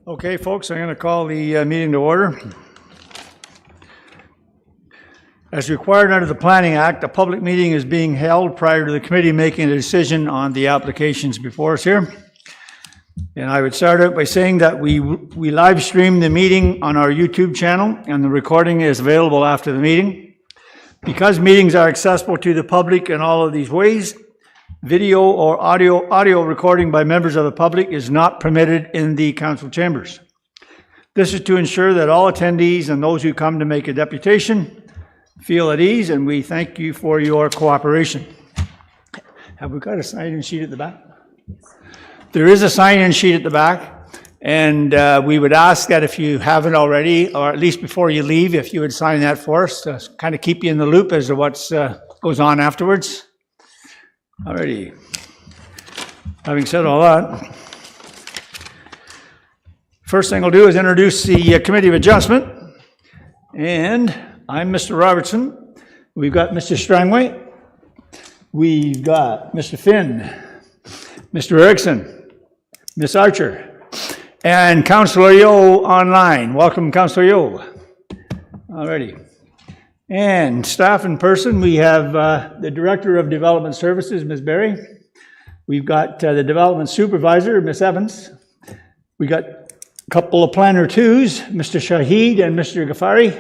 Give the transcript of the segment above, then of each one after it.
Okay, folks, I'm going to call the meeting to order. As required under the Planning Act, a public meeting is being held prior to the committee making a decision on the applications before us here. And I would start out by saying that we live stream the meeting on our YouTube channel, and the recording is available after the meeting. Because meetings are accessible to the public in all of these ways, video or audio recording by members of the public is not permitted in the council chambers. This is to ensure that all attendees and those who come to make a deputation feel at ease, and we thank you for your cooperation. Have we got a sign-in sheet at the back? There is a sign-in sheet at the back, and we would ask that if you haven't already, or at least before you leave, if you would sign that for us to kind of keep you in the loop as to what goes on afterwards. Alrighty. Having said all that, first thing I'll do is introduce the Committee of Adjustment. And I'm Mr. Robertson. We've got Mr. Strangway. We've got Mr. Finn, Mr. Erickson, Ms. Archer, and Councillor Yo online. Welcome, Councillor Yo. Alrighty. And staff in person, we have the Director of Development Services, Ms. Berry. We've got the Development Supervisor, Ms. Evans. We got a couple of Planner 2s, Mr. Shahid and Mr. Ghaffari.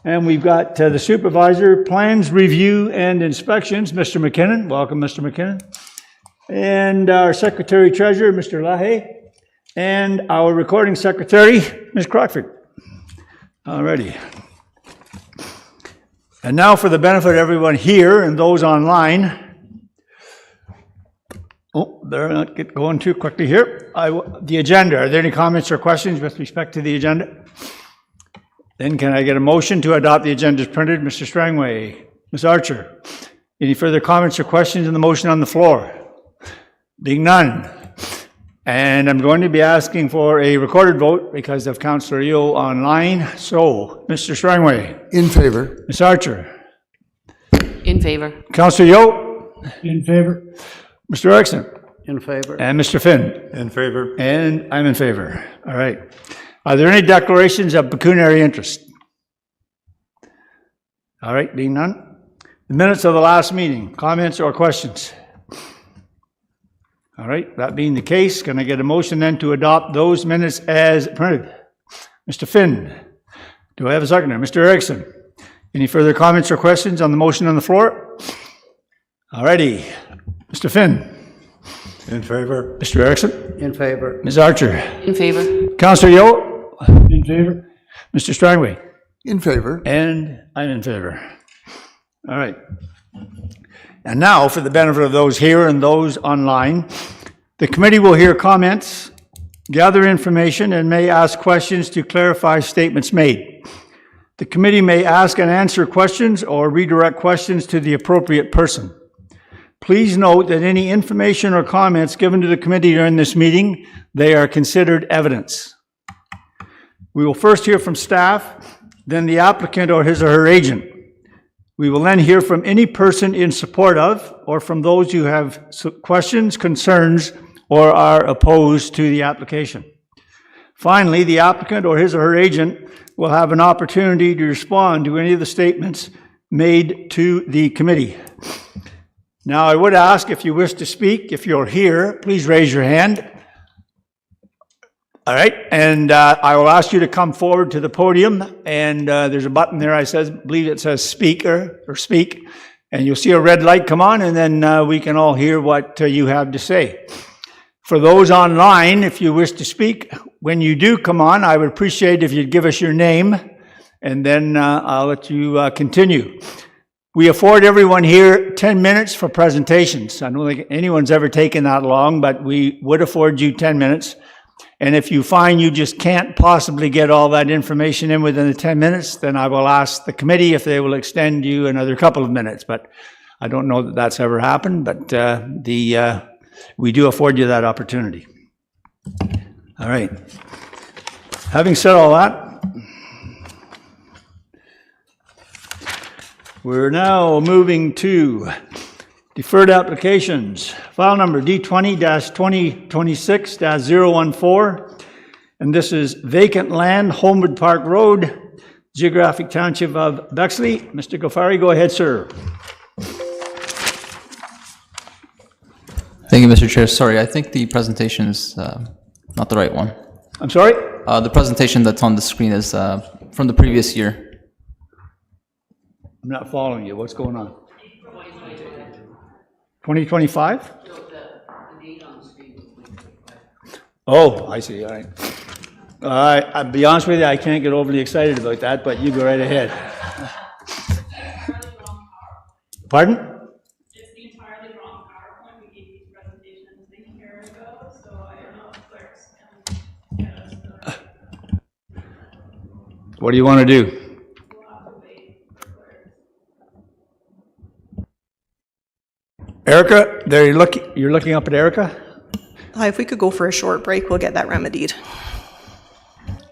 And we've got the Supervisor, Plans, Review, and Inspections, Mr. McKinnon. Welcome, Mr. McKinnon. And our Secretary Treasurer, Mr. Lahaye. And our Recording Secretary, Ms. Crockford. Alrighty. And now for the benefit of everyone here and those online. Oh, better not get going too quickly here. The agenda, are there any comments or questions with respect to the agenda? Then can I get a motion to adopt the agenda as printed? Mr. Strangway, Ms. Archer. Any further comments or questions on the motion on the floor? Being none. And I'm going to be asking for a recorded vote because of Councillor Yo online. So, Mr. Strangway. In favor. Ms. Archer. In favor. Councillor Yo. In favor. Mr. Erickson. In favor. And Mr. Finn. In favor. And I'm in favor. All right. Are there any declarations of pecuniary interest? All right, being none. The minutes of the last meeting, comments or questions? All right, that being the case, can I get a motion then to adopt those minutes as printed? Mr. Finn, do I have a seconder? Mr. Erickson, any further comments or questions on the motion on the floor? All righty, Mr. Finn. In favor. Mr. Erickson. In favor. Ms. Archer. In favor. Councillor Yo. In favor. Mr. Strangway. In favor. And I'm in favor. All right. And now, for the benefit of those here and those online, the committee will hear comments, gather information, and may ask questions to clarify statements made. The committee may ask and answer questions or redirect questions to the appropriate person. Please note that any information or comments given to the committee during this meeting, they are considered evidence. We will first hear from staff, then the applicant or his or her agent. We will then hear from any person in support of or from those who have questions, concerns, or are opposed to the application. Finally, the applicant or his or her agent will have an opportunity to respond to any of the statements made to the committee. Now, I would ask if you wish to speak, if you're here, please raise your hand. All right, and I will ask you to come forward to the podium, and there's a button there, I believe it says speaker or speak, and you'll see a red light come on, and then we can all hear what you have to say. For those online, if you wish to speak, when you do come on, I would appreciate if you'd give us your name, and then I'll let you continue. We afford everyone here 10 minutes for presentations. I don't think anyone's ever taken that long, but we would afford you 10 minutes. And if you find you just can't possibly get all that information in within the 10 minutes, then I will ask the committee if they will extend you another couple of minutes. But I don't know that that's ever happened, but we do afford you that opportunity. All right. Having said all that, we're now moving to Deferred applications. File number D20-2026-014 And this is vacant land, Homewood Park Road, Geographic Township of Bexley. Mr. Ghaffari, go ahead, sir. Thank you, Mr. Chair. Sorry, I think the presentation is not the right one. I'm sorry? The presentation that's on the screen is from the previous year. I'm not following you. What's going on? 2025? Oh, I see, all right. All right, I'll be honest with you, I can't get overly excited about that, but you go right ahead. Pardon? It's the entirely wrong PowerPoint. We gave these presentations a year ago, so I don't know if clerks can get us the. What do you want to do? We'll have to wait for clerks. Erica, there you're looking up at Erica? Hi, if we could go for a short break, we'll get that remedied.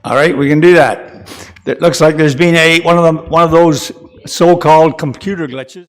All right, we can do that. It looks like there's been one of those so-called computer glitches.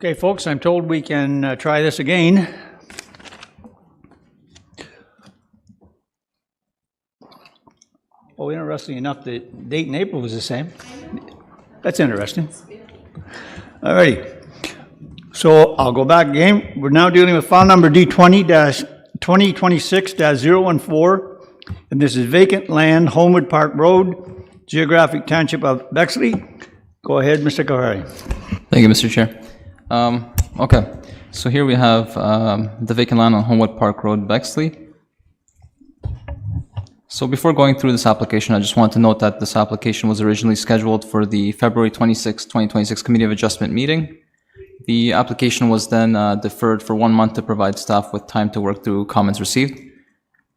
Okay, folks, I'm told we can try this again. Oh, interesting enough, the date in April was the same. That's interesting. All right. So I'll go back again. We're now dealing with file number D20-2026-014, and this is vacant land, Homewood Park Road, Geographic Township of Bexley. Go ahead, Mr. Kahari. Thank you, Mr. Chair. Okay, so here we have the vacant land on Homewood Park Road, Bexley. So before going through this application, I just want to note that this application was originally scheduled for the February 26, 2026 Committee of Adjustment meeting. The application was then deferred for 1 month to provide staff with time to work through comments received.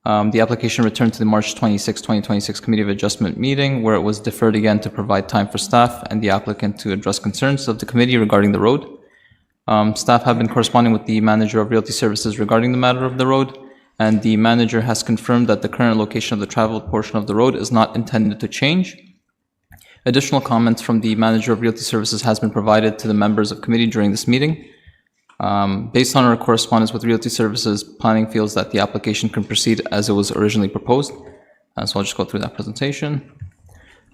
The application returned to the March 26, 2026 Committee of Adjustment meeting, where it was deferred again to provide time for staff and the applicant to address concerns of the committee regarding the road. Staff have been corresponding with the manager of Realty Services regarding the matter of the road, and the manager has confirmed that the current location of the traveled portion of the road is not intended to change. Additional comments from the manager of Realty Services has been provided to the members of committee during this meeting. Based on our correspondence with Realty Services, planning feels that the application can proceed as it was originally proposed. So I'll just go through that presentation.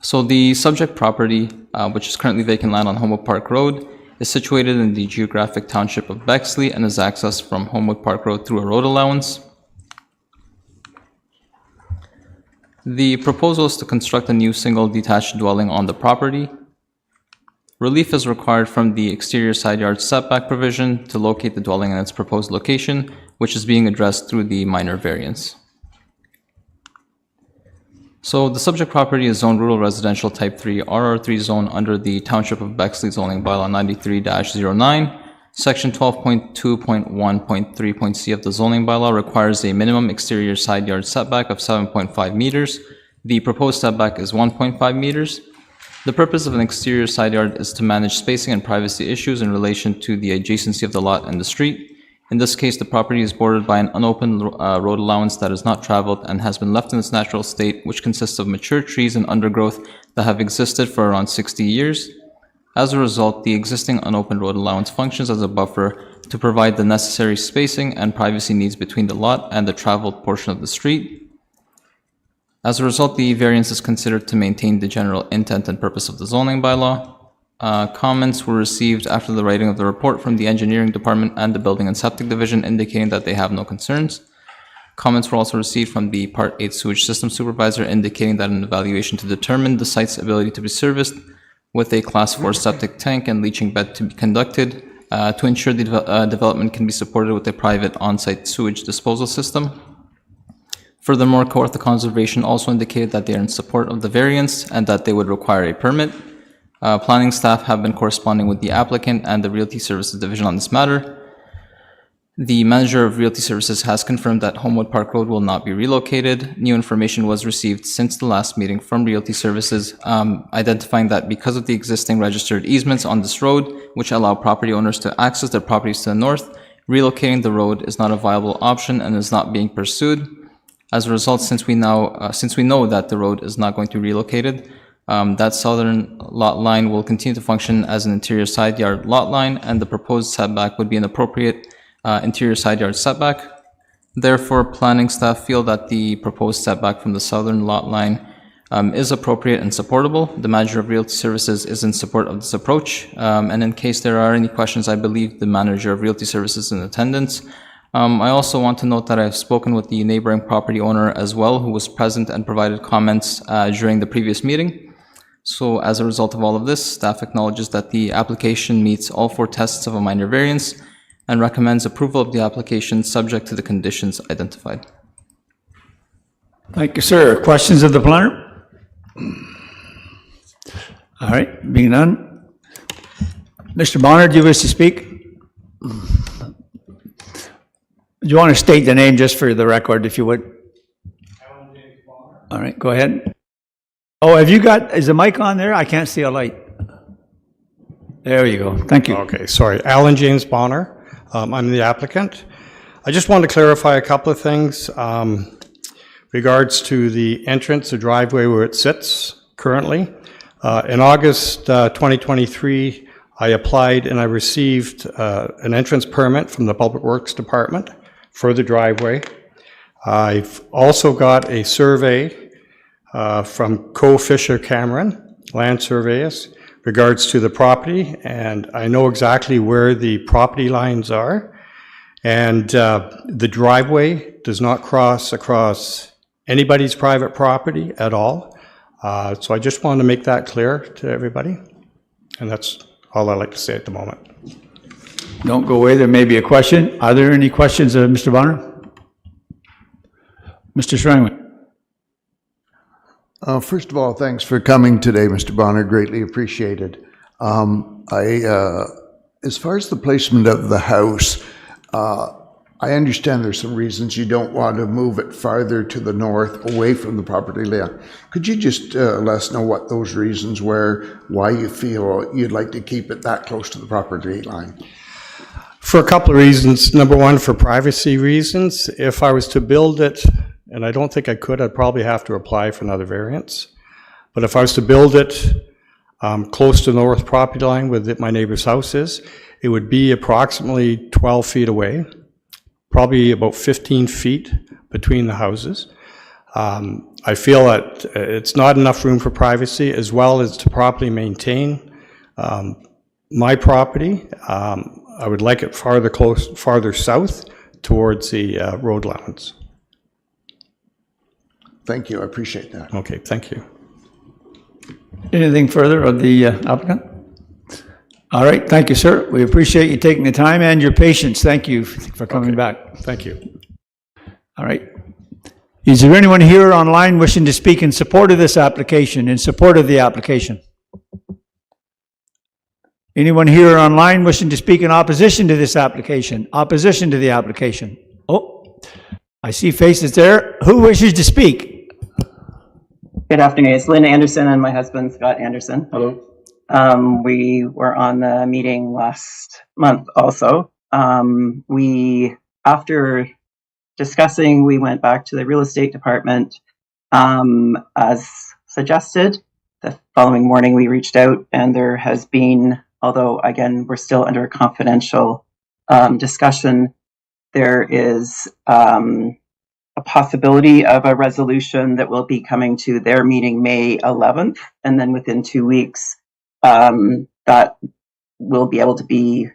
So the subject property, which is currently vacant land on Homewood Park Road, is situated in the geographic township of Bexley and is accessed from Homewood Park Road through a road allowance. The proposal is to construct a new single detached dwelling on the property. Relief is required from the exterior side yard setback provision to locate the dwelling in its proposed location, which is being addressed through the minor variance. So the subject property is zoned rural residential type 3 RR3 zone under the Township of Bexley zoning bylaw 93-09. Section 12.2.1.3.c of the zoning bylaw requires a minimum exterior side yard setback of 7.5 meters. The proposed setback is 1.5 meters. The purpose of an exterior side yard is to manage spacing and privacy issues in relation to the adjacency of the lot and the street. In this case, the property is bordered by an unopened road allowance that is not traveled and has been left in its natural state, which consists of mature trees and undergrowth that have existed for around 60 years. As a result, the existing unopened road allowance functions as a buffer to provide the necessary spacing and privacy needs between the lot and the traveled portion of the street. As a result, the variance is considered to maintain the general intent and purpose of the zoning bylaw. Comments were received after the writing of the report from the engineering department and the building and septic division indicating that they have no concerns. Comments were also received from the Part 8 sewage system supervisor indicating that an evaluation to determine the site's ability to be serviced with a Class 4 septic tank and leaching bed to be conducted to ensure the development can be supported with a private on-site sewage disposal system. Furthermore, Kawartha Conservation also indicated that they are in support of the variance and that they would require a permit. Planning staff have been corresponding with the applicant and the Realty Services Division on this matter. The manager of Realty Services has confirmed that Homewood Park Road will not be relocated. New information was received since the last meeting from Realty Services, identifying that because of the existing registered easements on this road, which allow property owners to access their properties to the north, relocating the road is not a viable option and is not being pursued. As a result, since we know that the road is not going to be relocated, that southern lot line will continue to function as an interior side yard lot line, and the proposed setback would be an appropriate interior side yard setback. Therefore, planning staff feel that the proposed setback from the southern lot line is appropriate and supportable. The manager of Realty Services is in support of this approach. And in case there are any questions, I believe the manager of Realty Services is in attendance. I also want to note that I've spoken with the neighboring property owner as well, who was present and provided comments during the previous meeting. So as a result of all of this, staff acknowledges that the application meets all 4 tests of a minor variance and recommends approval of the application subject to the conditions identified. Thank you, sir. Questions of the planner? All right, being none. Mr. Bonner, do you wish to speak? Do you want to state the name just for the record, if you would? All right, go ahead. Oh, have you got, is the mic on there? I can't see a light. There you go. Thank you. Okay, sorry. Alan James Bonner. I'm the applicant. I just want to clarify a couple of things. Regards to the entrance, the driveway where it sits currently. In August 2023, I applied and I received an entrance permit from the Public Works Department for the driveway. I've also got a survey from Co. Fisher Cameron, land surveyors, regards to the property, and I know exactly where the property lines are. And the driveway does not cross across anybody's private property at all. So I just want to make that clear to everybody. And that's all I'd like to say at the moment. Don't go away, there may be a question. Are there any questions of Mr. Bonner? Mr. Schreiner? First of all, thanks for coming today, Mr. Bonner. Greatly appreciated. As far as the placement of the house, I understand there's some reasons you don't want to move it farther to the north, away from the property line. Could you just let us know what those reasons were, why you feel you'd like to keep it that close to the property line? For a couple of reasons. Number one, for privacy reasons. If I was to build it, and I don't think I could, I'd probably have to apply for another variance. But if I was to build it close to the north property line where my neighbor's house is, it would be approximately 12 feet away, probably about 15 feet between the houses. I feel that it's not enough room for privacy, as well as to properly maintain my property. I would like it farther south towards the road allowance. Thank you, I appreciate that. Okay, thank you. Anything further of the applicant? All right, thank you, sir. We appreciate you taking the time and your patience. Thank you for coming back. Thank you. All right. Is there anyone here online wishing to speak in support of this application, in support of the application? Anyone here online wishing to speak in opposition to this application, opposition to the application? Oh, I see faces there. Who wishes to speak? Good afternoon. It's Lynn Anderson and my husband, Scott Anderson. Hello. We were on the meeting last month also. After discussing, we went back to the real estate department as suggested. The following morning we reached out, and there has been, although again we're still under a confidential discussion, there is a possibility of a resolution that will be coming to their meeting May 11th, and then within 2 weeks that will be able to be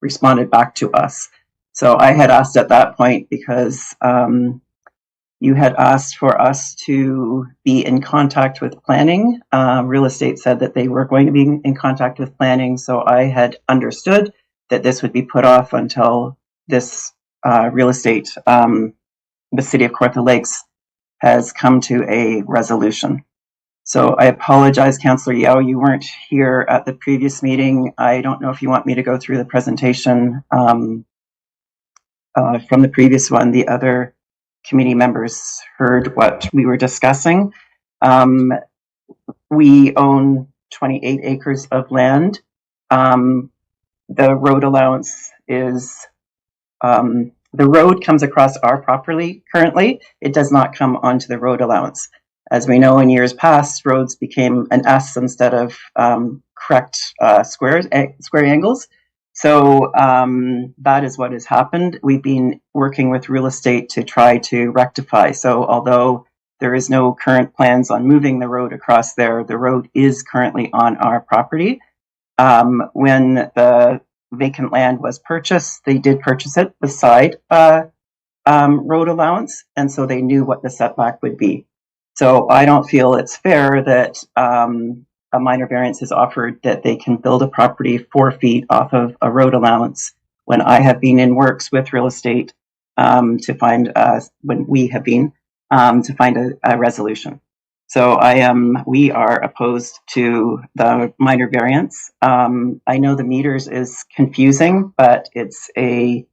responded back to us. So I had asked at that point, because you had asked for us to be in contact with planning. Real estate said that they were going to be in contact with planning, so I had understood that this would be put off until this real estate, the City of Kawartha Lakes, has come to a resolution. So I apologize, Councillor Yao, you weren't here at the previous meeting. I don't know if you want me to go through the presentation from the previous one. The other committee members heard what we were discussing. We own 28 acres of land. The road allowance is, the road comes across our property currently. It does not come onto the road allowance. As we know, in years past, roads became an S instead of correct square angles. So that is what has happened. We've been working with real estate to try to rectify. So although there is no current plans on moving the road across there, the road is currently on our property. When the vacant land was purchased, they did purchase it beside road allowance, and so they knew what the setback would be. So I don't feel it's fair that a minor variance is offered that they can build a property 4 feet off of a road allowance, when I have been in works with real estate to find, when we have been, to find a resolution. So we are opposed to the minor variance. I know the meters is confusing, but it's a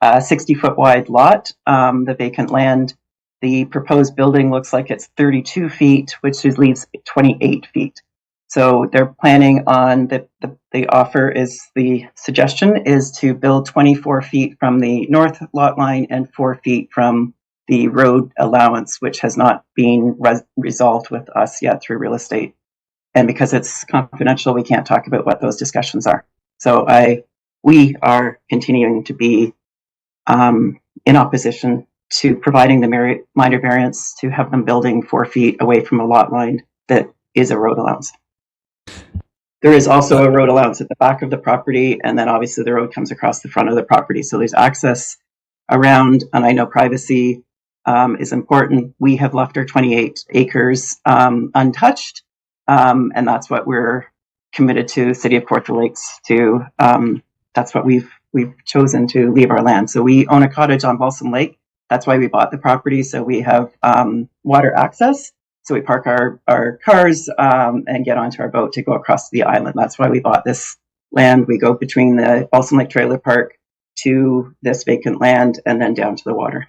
60-foot wide lot. The vacant land, the proposed building looks like it's 32 feet, which leaves 28 feet. So they're planning on, the offer is, the suggestion is to build 24 feet from the north lot line and 4 feet from the road allowance, which has not been resolved with us yet through real estate. And because it's confidential, we can't talk about what those discussions are. So we are continuing to be in opposition to providing the minor variance to have them building 4 feet away from a lot line that is a road allowance. There is also a road allowance at the back of the property, and then obviously the road comes across the front of the property. So there's access around, and I know privacy is important. We have left our 28 acres untouched, and that's what we're committed to, City of Kawartha Lakes, to. That's what we've chosen to leave our land. So we own a cottage on Balsam Lake. That's why we bought the property. So we have water access. So we park our cars and get onto our boat to go across the island. That's why we bought this land. We go between the Balsam Lake Trailer Park to this vacant land and then down to the water.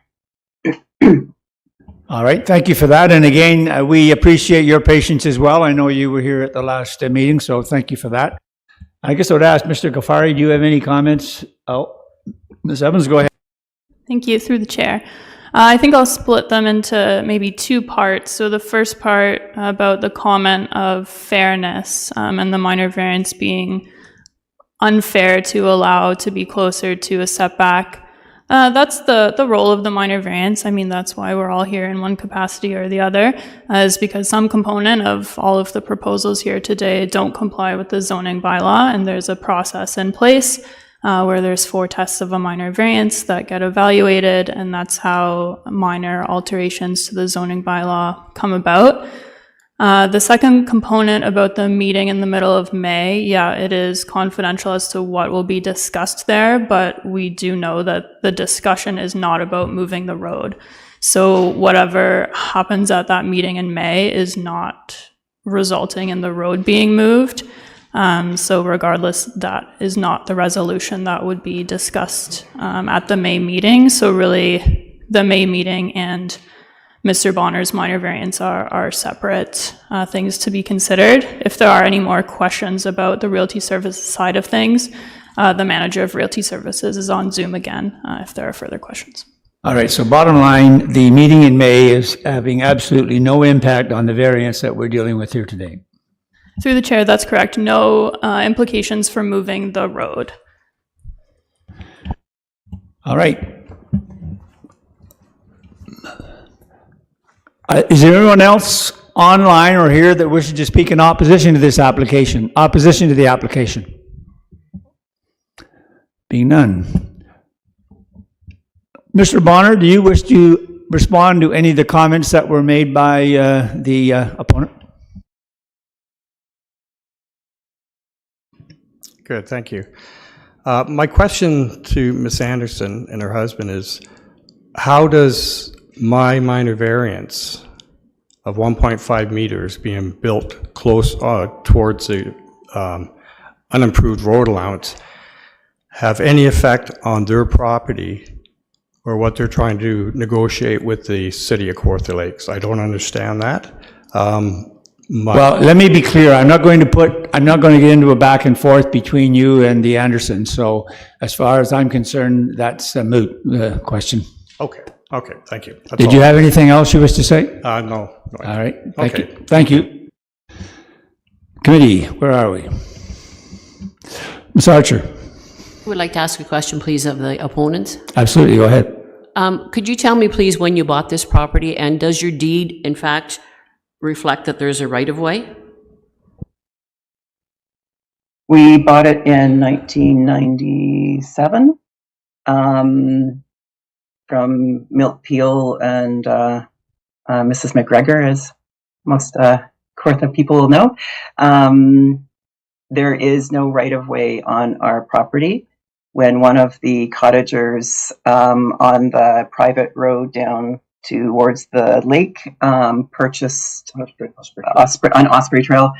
All right, thank you for that. And again, we appreciate your patience as well. I know you were here at the last meeting, so thank you for that. I guess I would ask Mr. Ghaffari, do you have any comments? Oh, Ms. Evans, go ahead. Thank you, through the chair. I think I'll split them into maybe 2 parts. So the first part about the comment of fairness and the minor variance being unfair to allow to be closer to a setback. That's the role of the minor variance. I mean, that's why we're all here in one capacity or the other, is because some component of all of the proposals here today don't comply with the zoning bylaw, and there's a process in place where there's 4 tests of a minor variance that get evaluated, and that's how minor alterations to the zoning bylaw come about. The second component about the meeting in the middle of May, yeah, it is confidential as to what will be discussed there, but we do know that the discussion is not about moving the road. So whatever happens at that meeting in May is not resulting in the road being moved. So regardless, that is not the resolution that would be discussed at the May meeting. So really, the May meeting and Mr. Bonner's minor variance are separate things to be considered. If there are any more questions about the Realty Services side of things, the manager of Realty Services is on Zoom again if there are further questions. All right, so bottom line, the meeting in May is having absolutely no impact on the variance that we're dealing with here today. Through the chair, that's correct. No implications for moving the road. All right. Is there anyone else online or here that wishes to speak in opposition to this application? Opposition to the application? Being none. Mr. Bonner, do you wish to respond to any of the comments that were made by the opponent? Good, thank you. My question to Ms. Anderson and her husband is, how does my minor variance of 1.5 meters being built close towards the unimproved road allowance have any effect on their property or what they're trying to negotiate with the City of Kawartha Lakes? I don't understand that. Well, let me be clear. I'm not going to get into a back and forth between you and the Andersons. So as far as I'm concerned, that's a moot question. Okay, thank you. That's Did all. you have anything else you wish to say? No. All right, thank Okay. you. Thank you. Committee, where are we? Ms. Archer? I would like to ask a question, please, of the opponents. Absolutely, go ahead. Could you tell me, please, when you bought this property, and does your deed, in fact, reflect that there's a right-of-way? We bought it in 1997 from Milt Peel and Mrs. McGregor, as most Kawartha people will know. There is no right-of-way on our property. When one of the cottagers on the private road down towards the lake purchased on Osprey Trail,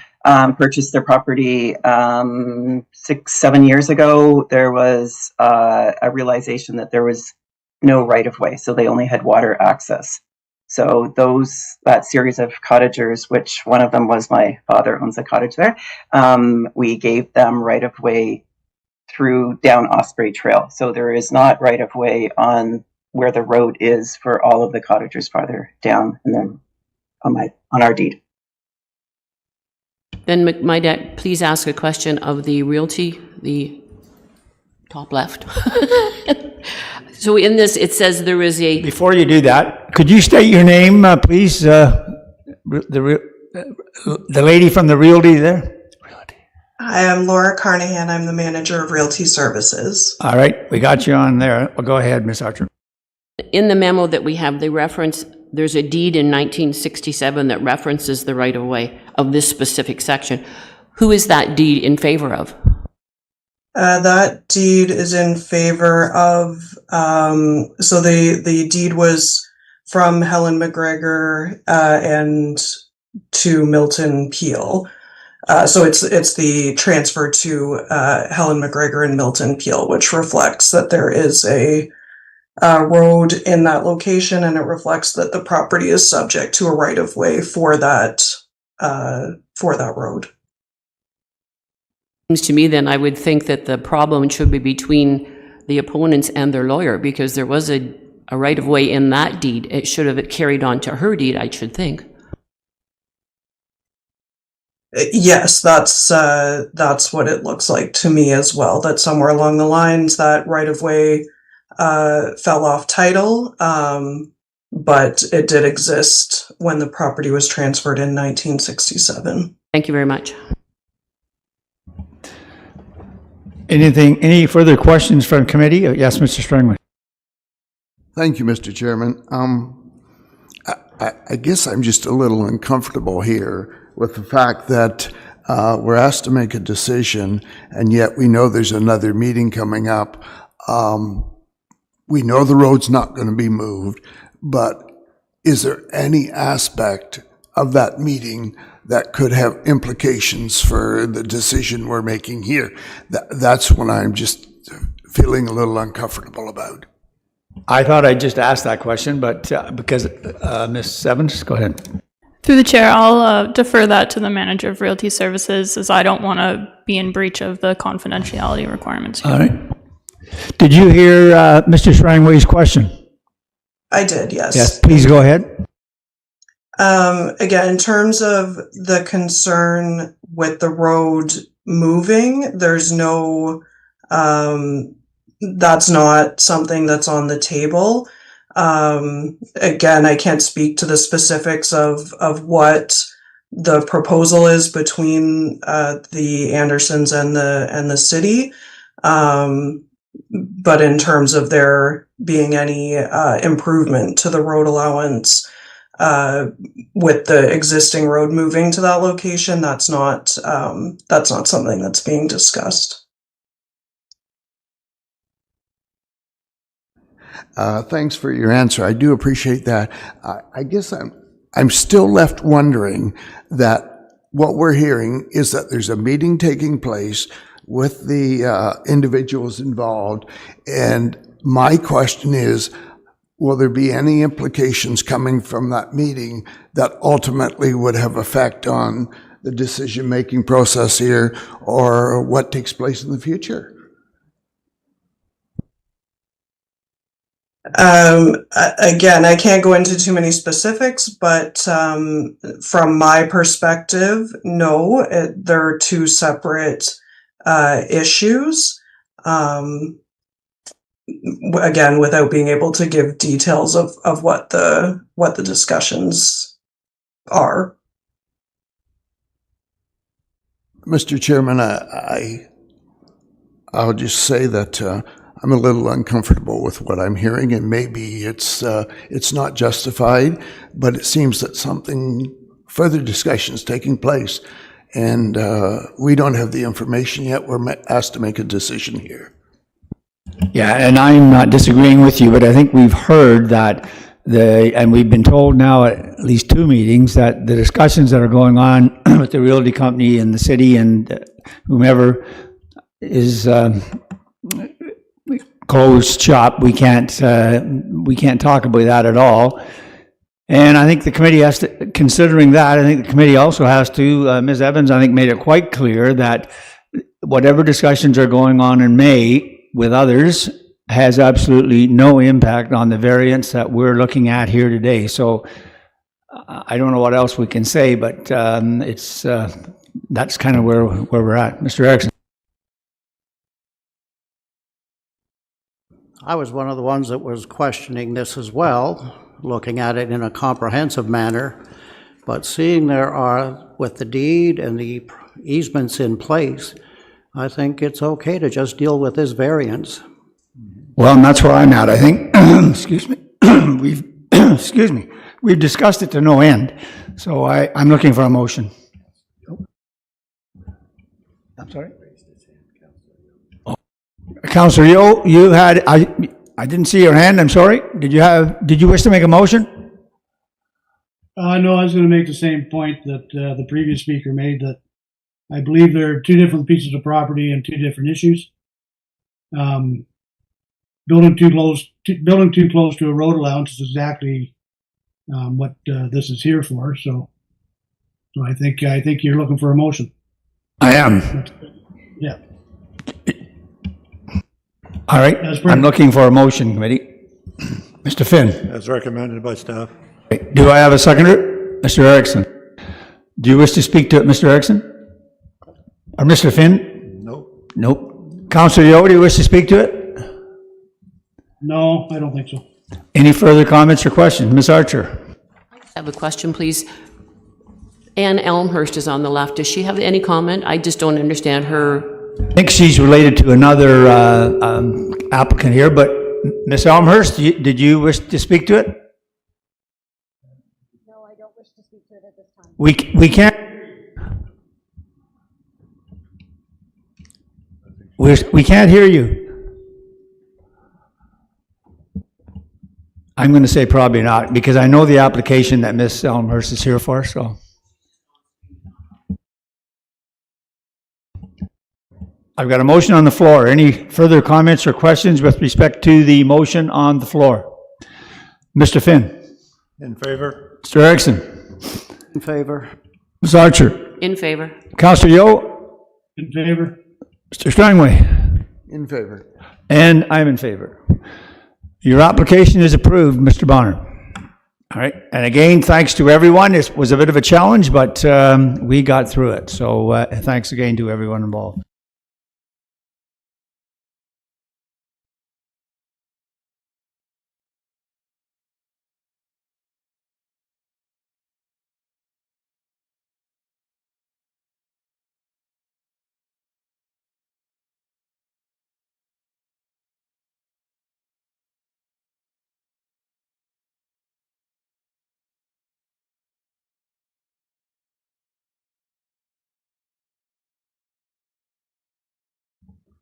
purchased their property 6-7 years ago, there was a realization that there was no right-of-way, so they only had water access. So that series of cottagers, which one of them was my father owns a cottage there, we gave them right-of-way through down Osprey Trail. So there is not right-of-way on where the road is for all of the cottagers farther down, and then on our deed. Then might I please ask a question of the realty, the top left. So in this, it says there is a, Before you do that, could you state your name, please? The lady from the Realty there? I am Laura Carnahan. I'm the manager of Realty Services. All right, we got you on there. Well, go ahead, Ms. Archer. in the memo that we have, they reference, there's a deed in 1967 that references the right-of-way of this specific section. Who is that deed in favor of? That deed is in favor of, so the deed was from Helen McGregor and to Milton Peel. So it's the transfer to Helen McGregor and Milton Peel, which reflects that there is a road in that location, and it reflects that the property is subject to a right-of-way for that road. Seems to me then I would think that the problem should be between the opponents and their lawyer, because there was a right-of-way in that deed. It should have carried on to her deed, I should think. Yes, that's what it looks like to me as well, that somewhere along the lines that right-of-way fell off title, but it did exist when the property was transferred in 1967. Thank you very much. Any further questions from committee? Yes, Mr. Strangway. Thank you, Mr. Chairman. I guess I'm just a little uncomfortable here with the fact that we're asked to make a decision, and yet we know there's another meeting coming up. We know the road's not going to be moved, but is there any aspect of that meeting that could have implications for the decision we're making here? That's what I'm just feeling a little uncomfortable about. I thought I'd just ask that question, but because Ms. Evans, go ahead. Through the chair, I'll defer that to the manager of Realty Services, as I don't want to be in breach of the confidentiality requirements here. All right. Did you hear Mr. Strangway's question? I did, yes. Yes, please go ahead. Again, in terms of the concern with the road moving, there's no, that's not something that's on the table. Again, I can't speak to the specifics of what the proposal is between the Andersons and the city. But in terms of there being any improvement to the road allowance with the existing road moving to that location, that's not something that's being discussed. Thanks for your answer. I do appreciate that. I guess I'm still left wondering that what we're hearing is that there's a meeting taking place with the individuals involved, and my question is, will there be any implications coming from that meeting that ultimately would have effect on the decision-making process here, or what takes place in the future? Again, I can't go into too many specifics, but from my perspective, no, there are two separate issues. Again, without being able to give details of what the discussions are. Mr. Chairman, I'll just say that I'm a little uncomfortable with what I'm hearing, and maybe it's not justified, but it seems that further discussion is taking place, and we don't have the information yet. We're asked to make a decision here. Yeah, and I'm not disagreeing with you, but I think we've heard that and we've been told now at least two meetings that the discussions that are going on with the realty company and the city and whomever is closed shop. We can't talk about that at all. And I think the committee has to, considering that, I think the committee also has to, Ms. Evans, I think made it quite clear that whatever discussions are going on in May with others has absolutely no impact on the variance that we're looking at here today. So I don't know what else we can say, but that's kind of where we're at. Mr. Erickson. I was one of the ones that was questioning this as well, looking at it in a comprehensive manner. But seeing there are, with the deed and the easements in place, I think it's okay to just deal with this variance. Well, and that's where I'm at, I think. Excuse me. Excuse me. We've discussed it to no end, so I'm looking for a motion. I'm sorry? Oh. Councillor Yo, you had, I didn't see your hand, I'm sorry. Did you wish to make a motion? No, I was going to make the same point that the previous speaker made, that I believe there are two different pieces of property and two different issues. Building too close to a road allowance is exactly what this is here for. So I think you're looking for a motion. I am. Yeah. All right. I'm looking for a motion, committee. Mr. Finn. As recommended by staff. Do I have a seconder? Mr. Erickson. Do you wish to speak to it, Mr. Erickson? Or Mr. Finn? Nope. Nope. Councillor Yo, do you wish to speak to it? No, I don't think so. Any further comments or questions? Ms. Archer? I have a question, please. Ann Elmhurst is on the left. Does she have any comment? I just don't understand her. I think she's related to another applicant here, but Ms. Elmhurst, did you wish to speak to it? No, I don't wish to speak to it at this time. We can't. We can't hear you. I'm going to say probably not, because I know the application that Ms. Elmhurst is here for, so. I've got a motion on the floor. Any further comments or questions with respect to the motion on the floor? Mr. Finn? In favor? Mr. Erickson? In favor. Ms. Archer? In favor. Councillor Yo? In favor? Mr. Strangway? In favor. And I'm in favor. Your application is approved, Mr. Bonner. All right, and again, thanks to everyone. It was a bit of a challenge, but we got through it. So thanks again to everyone involved.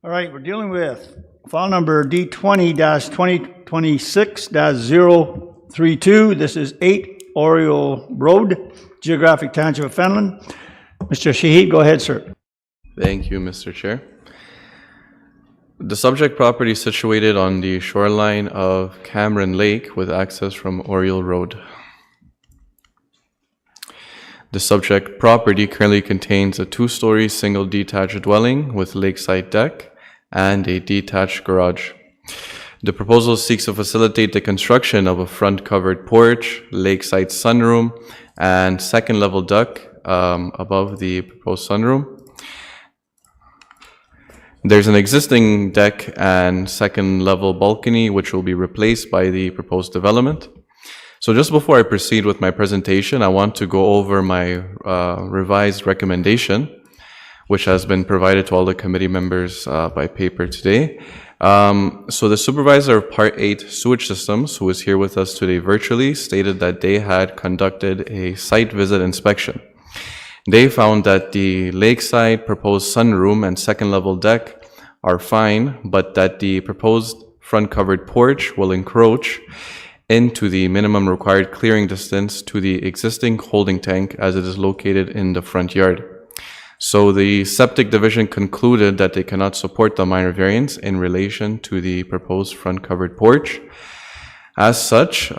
All right, we're dealing with file number D20-2026-032. This is 8 Oriole Road, Geographic Township of Fenelon. Mr. Shahid, go ahead, sir. Thank you, Mr. Chair. The subject property is situated on the shoreline of Cameron Lake with access from Oriole Road. The subject property currently contains a 2-story single detached dwelling with lakeside deck and a detached garage. The proposal seeks to facilitate the construction of a front covered porch, lakeside sunroom, and second level deck above the proposed sunroom. There's an existing deck and second level balcony which will be replaced by the proposed development. So just before I proceed with my presentation, I want to go over my revised recommendation, which has been provided to all the committee members by paper today. So the supervisor of Part 8 Sewage Systems, who is here with us today virtually, stated that they had conducted a site visit inspection. They found that the lakeside proposed sunroom and second level deck are fine, but that the proposed front covered porch will encroach into the minimum required clearing distance to the existing holding tank as it is located in the front yard. So the septic division concluded that they cannot support the minor variance in relation to the proposed front covered porch. As such,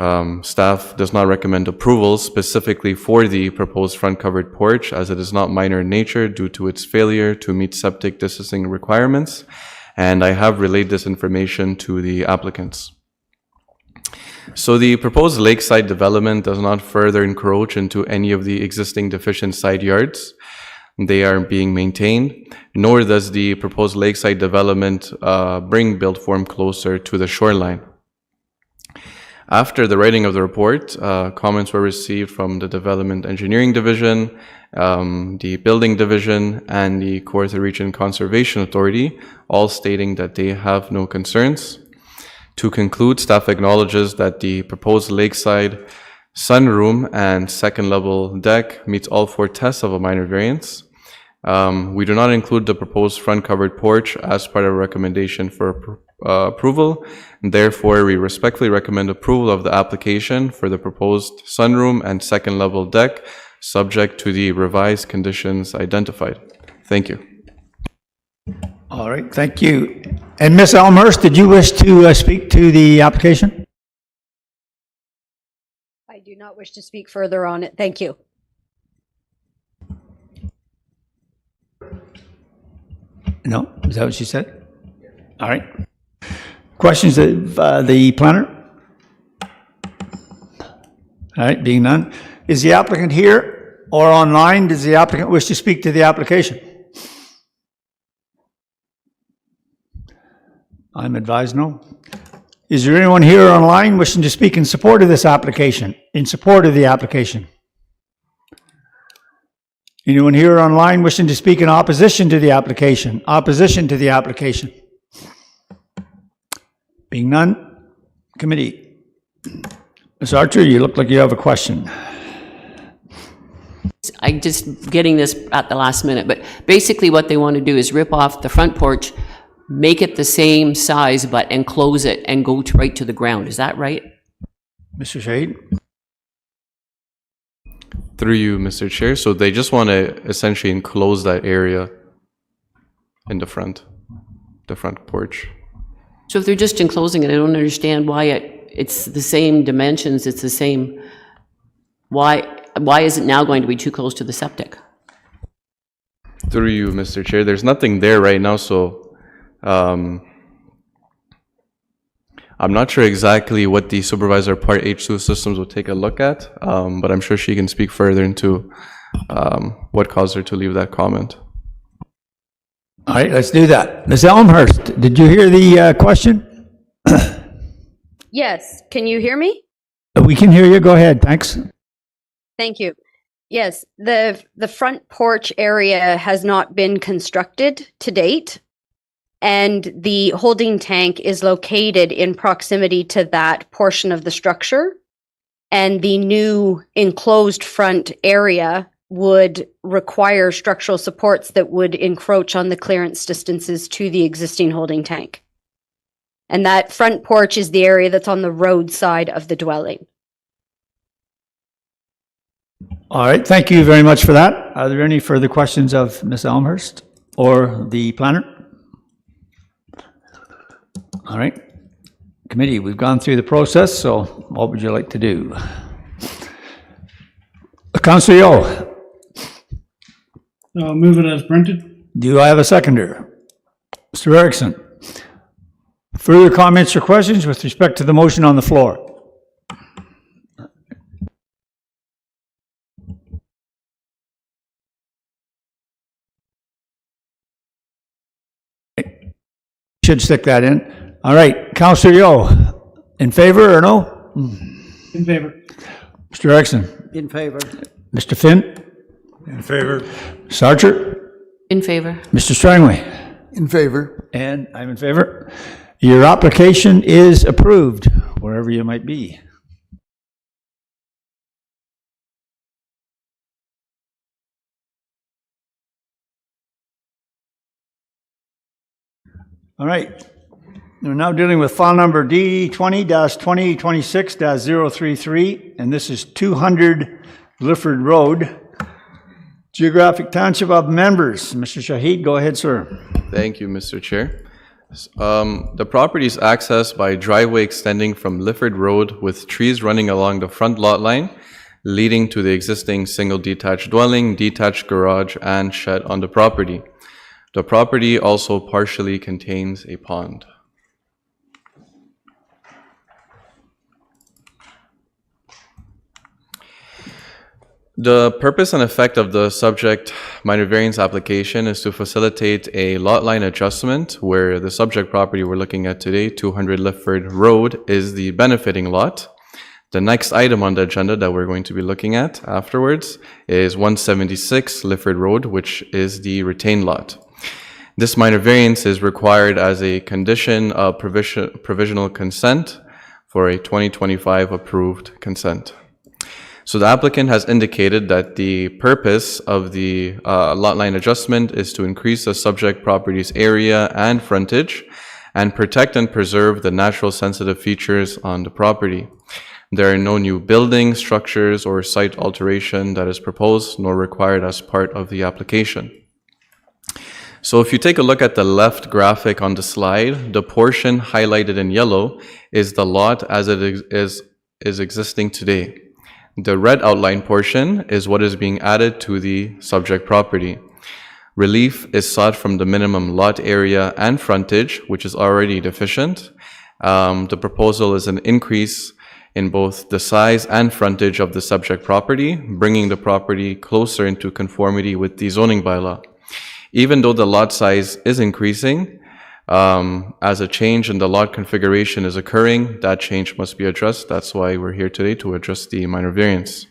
staff does not recommend approval specifically for the proposed front covered porch, as it is not minor in nature due to its failure to meet septic distancing requirements, and I have relayed this information to the applicants. So the proposed lakeside development does not further encroach into any of the existing deficient side yards. they are being maintained, nor does the proposed lakeside development bring build form closer to the shoreline. After the writing of the report, comments were received from the Development Engineering Division, the Building Division, and the Kawartha Region Conservation Authority, all stating that they have no concerns. To conclude, staff acknowledges that the proposed lakeside sunroom and second level deck meets all 4 tests of a minor variance. We do not include the proposed front covered porch as part of a recommendation for approval. Therefore, we respectfully recommend approval of the application for the proposed sunroom and second level deck, subject to the revised conditions identified. Thank you. All right, thank you. And Ms. Elmhurst, did you wish to speak to the application? I do not wish to speak further on it. Thank you. No, is that what she said? All right. Questions of the planner? All right, being none. Is the applicant here or online? Does the applicant wish to speak to the application? I'm advised no. Is there anyone here online wishing to speak in support of this application? In support of the application? Anyone here online wishing to speak in opposition to the application? Opposition to the application? Being none, committee. Ms. Archer, you look like you have a question. I'm just getting this at the last minute, but basically what they want to do is rip off the front porch, make it the same size, but enclose it and go right to the ground. Is that right? Mr. Shahid? Through you, Mr. Chair. So they just want to essentially enclose that area in the front porch. So if they're just enclosing it, I don't understand why it's the same dimensions, it's the same, why is it now going to be too close to the septic? Through you, Mr. Chair. There's nothing there right now, so I'm not sure exactly what the supervisor Part H2 systems will take a look at, but I'm sure she can speak further into what caused her to leave that comment. All right, let's do that. Ms. Elmhurst, did you hear the question? Yes. Can you hear me? We can hear you. Go ahead. Thanks. Thank you. Yes. The front porch area has not been constructed to date, and the holding tank is located in proximity to that portion of the structure. And the new enclosed front area would require structural supports that would encroach on the clearance distances to the existing holding tank. And that front porch is the area that's on the road side of the dwelling. All right, thank you very much for that. Are there any further questions of Ms. Elmhurst or the planner? All right, committee, we've gone through the process, so what would you like to do? Councillor Yeo. Move it as printed. Do I have a seconder? Mr. Erickson. Further comments or questions with respect to the motion on the floor? Should stick that in. All right, Councillor Yeo, in favor or no? In favor. Mr. Erickson. In favor. Mr. Finn. In favor. Sarcher. In favor. Mr. Strangway. In favor. And I'm in favor. Your application is approved, wherever you might be. All right. We're now dealing with file number D20-2026-033, and this is 200 Lifford Road. Geographic Township of members. Mr. Shahid, go ahead, sir. Thank you, Mr. Chair. The property is accessed by a driveway extending from Lifford Road with trees running along the front lot line, leading to the existing single detached dwelling, detached garage, and shed on the property. The property also partially contains a pond. The purpose and effect of the subject minor variance application is to facilitate a lot line adjustment where the subject property we're looking at today, 200 Lifford Road, is the benefiting lot. The next item on the agenda that we're going to be looking at afterwards is 176 Lifford Road, which is the retained lot. This minor variance is required as a condition of provisional consent for a 2025 approved consent. So the applicant has indicated that the purpose of the lot line adjustment is to increase the subject property's area and frontage and protect and preserve the natural sensitive features on the property. There are no new buildings, structures, or site alteration that is proposed nor required as part of the application. So if you take a look at the left graphic on the slide, the portion highlighted in yellow is the lot as it is existing today. The red outline portion is what is being added to the subject property. Relief is sought from the minimum lot area and frontage, which is already deficient. The proposal is an increase in both the size and frontage of the subject property, bringing the property closer into conformity with the zoning bylaw. Even though the lot size is increasing, as a change in the lot configuration is occurring, that change must be addressed. That's why we're here today, to address the minor variance.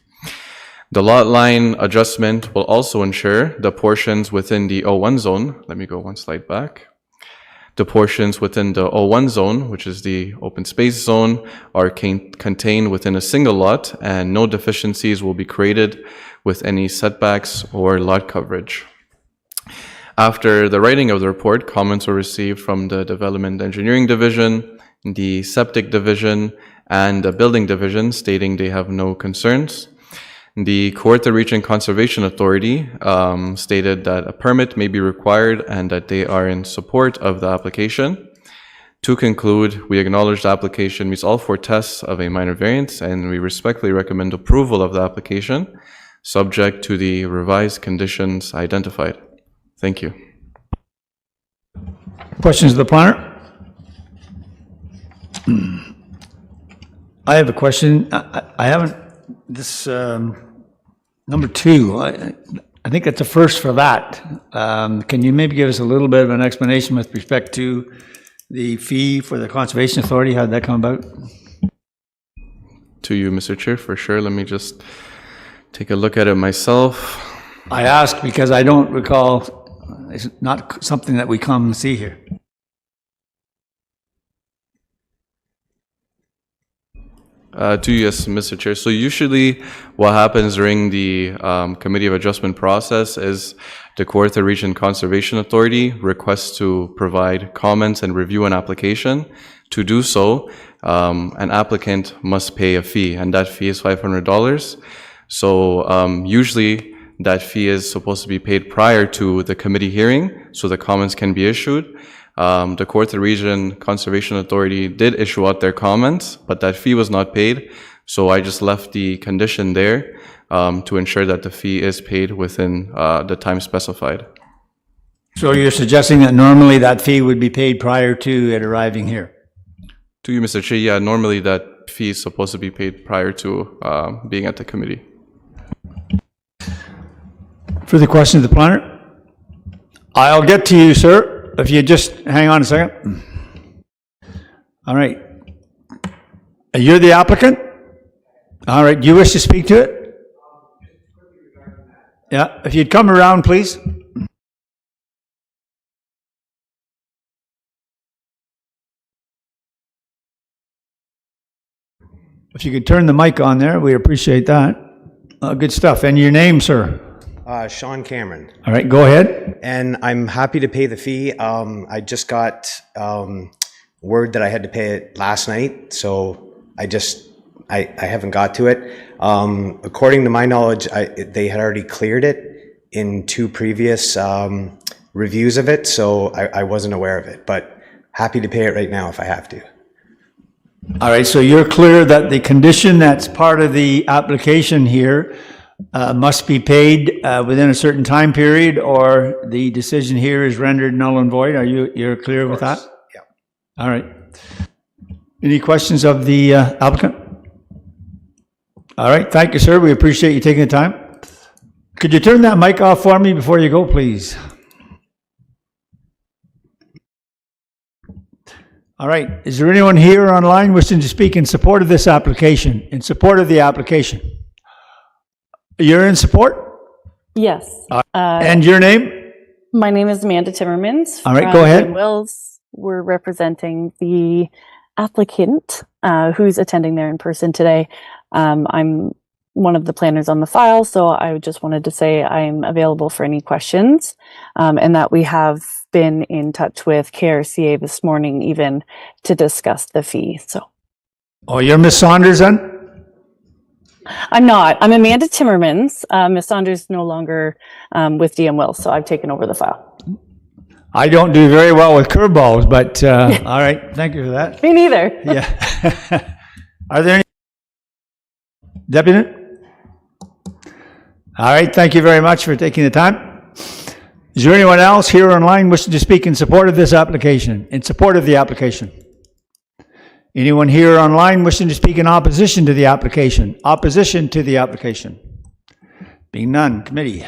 The lot line adjustment will also ensure the portions within the O1 zone, let me go one slide back. The portions within the O1 zone, which is the open space zone, are contained within a single lot, and no deficiencies will be created with any setbacks or lot coverage. After the writing of the report, comments were received from the Development Engineering Division, the Septic Division, and the Building Division stating they have no concerns. The Kawartha Region Conservation Authority stated that a permit may be required and that they are in support of the application. To conclude, we acknowledge the application meets all 4 tests of a minor variance, and we respectfully recommend approval of the application, subject to the revised conditions identified. Thank you. Questions of the planner? I have a question. I haven't, this number 2, I think it's a first for that. Can you maybe give us a little bit of an explanation with respect to the fee for the Conservation Authority? How did that come about? To you, Mr. Chair, for sure. Let me just take a look at it myself. I ask because I don't recall. It's not something that we come and see here. Yes, Mr. Chair. So usually what happens during the Committee of Adjustment process is the Kawartha Region Conservation Authority requests to provide comments and review an application. To do so, an applicant must pay a fee, and that fee is $500. So usually that fee is supposed to be paid prior to the committee hearing, so the comments can be issued. The Kawartha Region Conservation Authority did issue out their comments, but that fee was not paid. So I just left the condition there to ensure that the fee is paid within the time specified. So you're suggesting that normally that fee would be paid prior to it arriving here? To you, Mr. Chair, yeah, normally that fee is supposed to be paid prior to being at the committee. Further questions of the planner? I'll get to you, sir, if you just hang on a second. All right. You're the applicant? All right. Do you wish to speak to it? Yeah. If you'd come around, please. If you could turn the mic on there, we appreciate that. Good stuff. And your name, sir? Sean Cameron. All right, go ahead. And I'm happy to pay the fee. I just got word that I had to pay it last night, so I haven't got to it. According to my knowledge, they had already cleared it in 2 previous reviews of it, so I wasn't aware of it, but happy to pay it right now if I have to. All right, so you're clear that the condition that's part of the application here must be paid within a certain time period, or the decision here is rendered null and void. You're clear with that? Yeah. All right. Any questions of the applicant? All right, thank you, sir. We appreciate you taking the time. Could you turn that mic off for me before you go, please? All right. Is there anyone here online wishing to speak in support of this application? In support of the application? You're in support? Yes. And your name? My name is Amanda Timmermans. All right, from go ahead. Jim Wills. We're representing the applicant who's attending there in person today. I'm one of the planners on the file, so I just wanted to say I'm available for any questions, and that we have been in touch with KRCA this morning even to discuss the fee. So. Oh, you're Miss Saunders then? I'm not. I'm Amanda Timmermans. Ms. Saunders no longer with DM Wills, so I've taken over the file. I don't do very well with curveballs, but all right. Thank you for that. Me neither. Yeah. Are there any? Deputy? All right. Thank you very much for taking the time. Is there anyone else here online wishing to speak in support of this application? In support of the application? Anyone here online wishing to speak in opposition to the application? Opposition to the application? Being none, committee.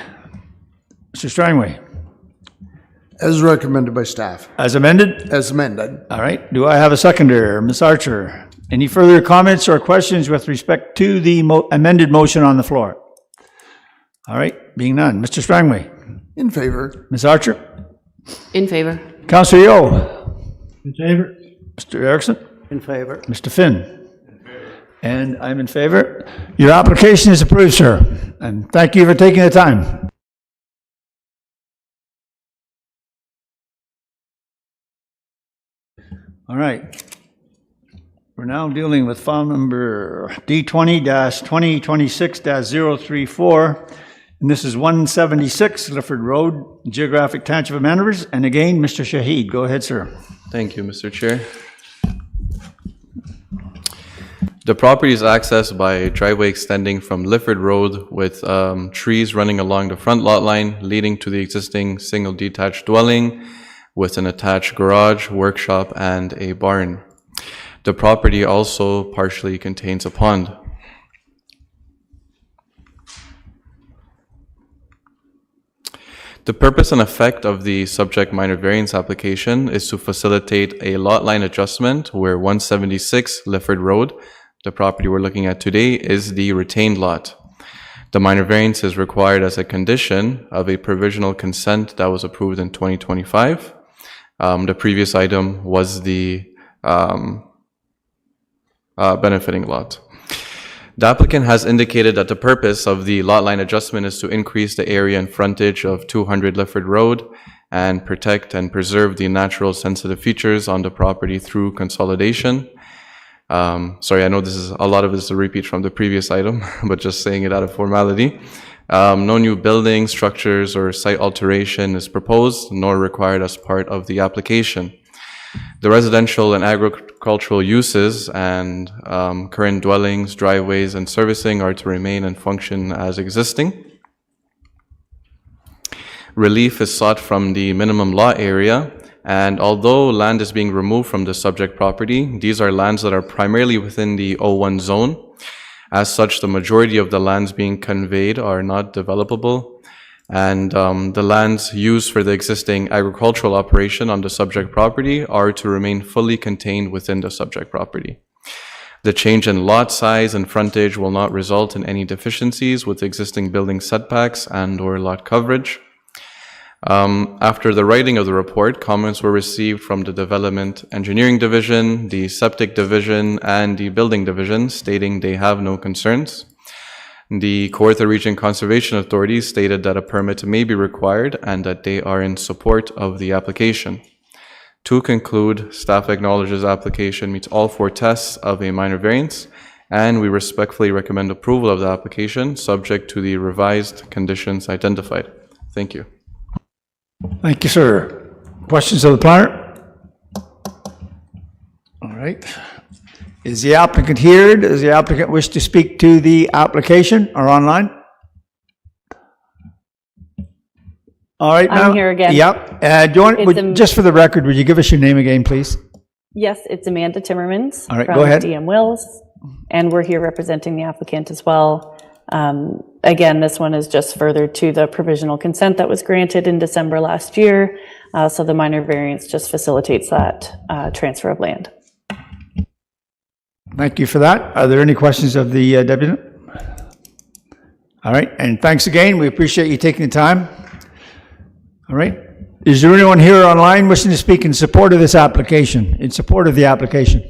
Mr. Strangway. As recommended by staff. As amended? As amended. All right. Do I have a seconder? Ms. Archer. Any further comments or questions with respect to the amended motion on the floor? All right. Being none. Mr. Strangway. In favor. Ms. Archer. In favor. Councillor Yeo. In favor? Mr. Erickson. In favor. Mr. Finn. And I'm in favor. Your application is approved, sir. And thank you for taking the time. All right. We're now dealing with file number D20-2026-034. And this is 176 Lifford Road, Geographic Township of Manners. And again, Mr. Shahid. Go ahead, sir. Thank you, Mr. Chair. The property is accessed by a driveway extending from Lifford Road with trees running along the front lot line, leading to the existing single detached dwelling with an attached garage, workshop, and a barn. The property also partially contains a pond. The purpose and effect of the subject minor variance application is to facilitate a lot line adjustment where 176 Lifford Road, the property we're looking at today, is the retained lot. The minor variance is required as a condition of a provisional consent that was approved in 2025. The previous item was the benefiting lot. The applicant has indicated that the purpose of the lot line adjustment is to increase the area and frontage of 200 Lifford Road and protect and preserve the natural sensitive features on the property through consolidation. Sorry, I know this is a lot of this is a repeat from the previous item, but just saying it out of formality. No new buildings, structures, or site alteration is proposed, nor required as part of the application. The residential and agricultural uses and current dwellings, driveways, and servicing are to remain and function as existing. Relief is sought from the minimum lot area, and although land is being removed from the subject property, these are lands that are primarily within the O1 zone. As such, the majority of the lands being conveyed are not developable, and the lands used for the existing agricultural operation on the subject property are to remain fully contained within the subject property. The change in lot size and frontage will not result in any deficiencies with existing building setbacks and/or lot coverage. After the writing of the report, comments were received from the Development Engineering Division, the Septic Division, and the Building Division stating they have no concerns. The Kawartha Region Conservation Authority stated that a permit may be required and that they are in support of the application. To conclude, staff acknowledges application meets all 4 tests of a minor variance, and we respectfully recommend approval of the application subject to the revised conditions identified. Thank you. Thank you, sir. Questions of the planner? All right. Is the applicant here? Does the applicant wish to speak to the application or online? All right. I'm here again. Yep. Do you want, just for the record, would you give us your name again, please? Yes, it's Amanda Timmermans. All right, from go ahead. DM Wills, and we're here representing the applicant as well. again, this one is just further to the provisional consent that was granted in December last year. So the minor variance just facilitates that transfer of land. Thank you for that. Are there any questions of the deputy? All right, and thanks again. We appreciate you taking the time. All right. Is there anyone here online wishing to speak in support of this application, in support of the application?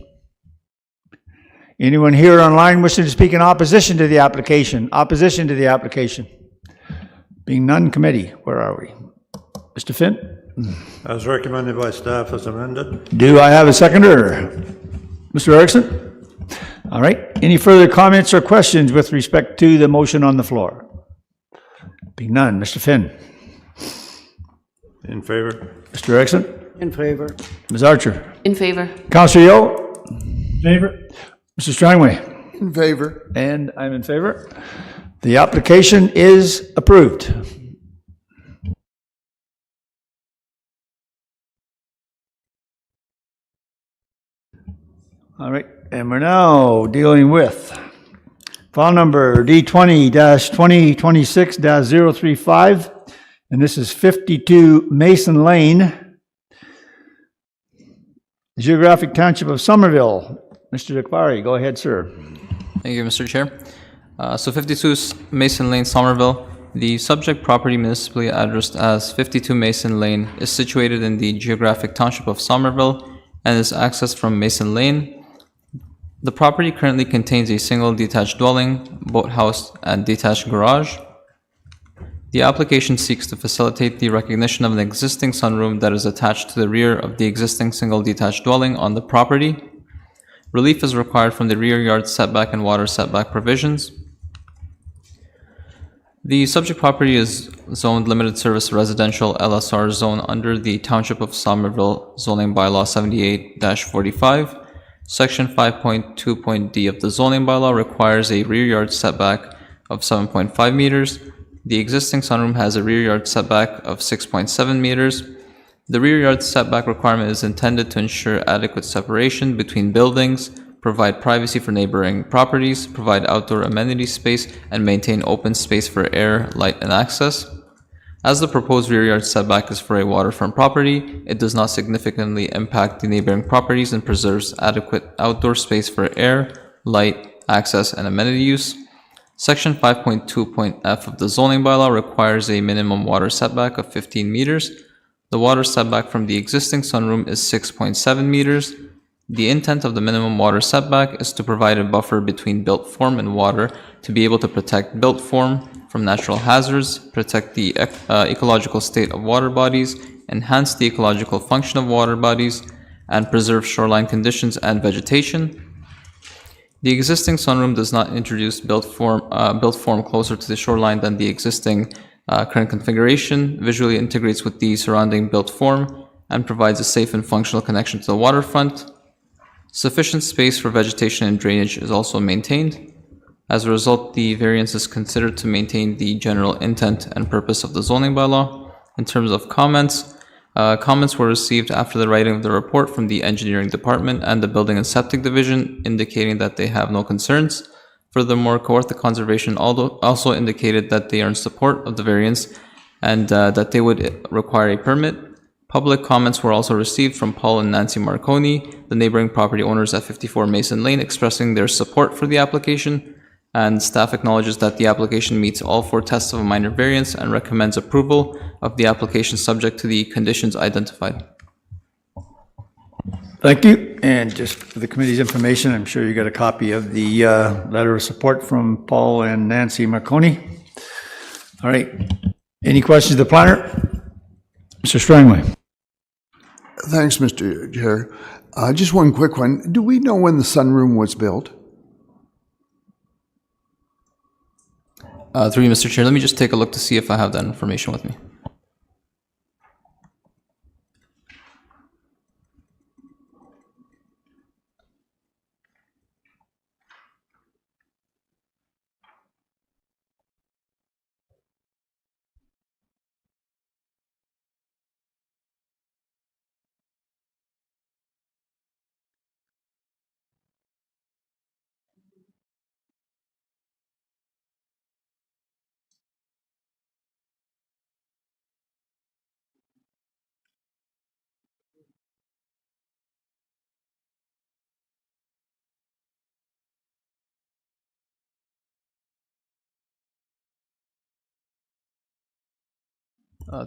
Anyone here online wishing to speak in opposition to the application? Opposition to the application? Being none, committee, where are we? Mr. Finn? As recommended by staff as amended. Do I have a seconder? Mr. Erickson? All right. Any further comments or questions with respect to the motion on the floor? Being none, Mr. Finn? In favor. Mr. Erickson? In favor. Ms. Archer? In favor. Councillor Yeo? Favor? Mr. Strangway? In favor. And I'm in favor. The application is approved. All right, and we're now dealing with file number D20-2026-035, and this is 52 Mason Lane, Geographic Township of Somerville. Mr. Dekvari, go ahead, sir. Thank you, Mr. Chair. So 52 Mason Lane, Somerville. The subject property municipally addressed as 52 Mason Lane is situated in the geographic township of Somerville and is accessed from Mason Lane. The property currently contains a single detached dwelling, boathouse, and detached garage. The application seeks to facilitate the recognition of an existing sunroom that is attached to the rear of the existing single detached dwelling on the property. Relief is required from the rear yard setback and water setback provisions. The subject property is zoned limited service residential LSR zone under the Township of Somerville zoning bylaw 78-45. Section 5.2.d of the zoning bylaw requires a rear yard setback of 7.5 meters. The existing sunroom has a rear yard setback of 6.7 meters. The rear yard setback requirement is intended to ensure adequate separation between buildings, provide privacy for neighboring properties, provide outdoor amenity space, and maintain open space for air, light, and access. As the proposed rear yard setback is for a waterfront property, it does not significantly impact the neighboring properties and preserves adequate outdoor space for air, light, access, and amenity use. Section 5.2.f of the zoning bylaw requires a minimum water setback of 15 meters. The water setback from the existing sunroom is 6.7 meters. The intent of the minimum water setback is to provide a buffer between built form and water to be able to protect built form from natural hazards, protect the ecological state of water bodies, enhance the ecological function of water bodies, and preserve shoreline conditions and vegetation. The existing sunroom does not introduce built form closer to the shoreline than the existing current configuration, visually integrates with the surrounding built form, and provides a safe and functional connection to the waterfront. Sufficient space for vegetation and drainage is also maintained. As a result, the variance is considered to maintain the general intent and purpose of the zoning bylaw. In terms of comments, comments were received after the writing of the report from the engineering department and the building and septic division, indicating that they have no concerns. Furthermore, Kawartha Conservation also indicated that they are in support of the variance and that they would require a permit. Public comments were also received from Paul and Nancy Marconi, the neighboring property owners at 54 Mason Lane, expressing their support for the application. And staff acknowledges that the application meets all 4 tests of a minor variance and recommends approval of the application subject to the conditions identified. Thank you. And just for the committee's information, I'm sure you got a copy of the letter of support from Paul and Nancy Marconi. All right. Any questions of the planner? Mr. Strangway. Thanks, Mr. Chair. Just one quick one. Do we know when the sunroom was built? Through you, Mr. Chair, let me just take a look to see if I have that information with me.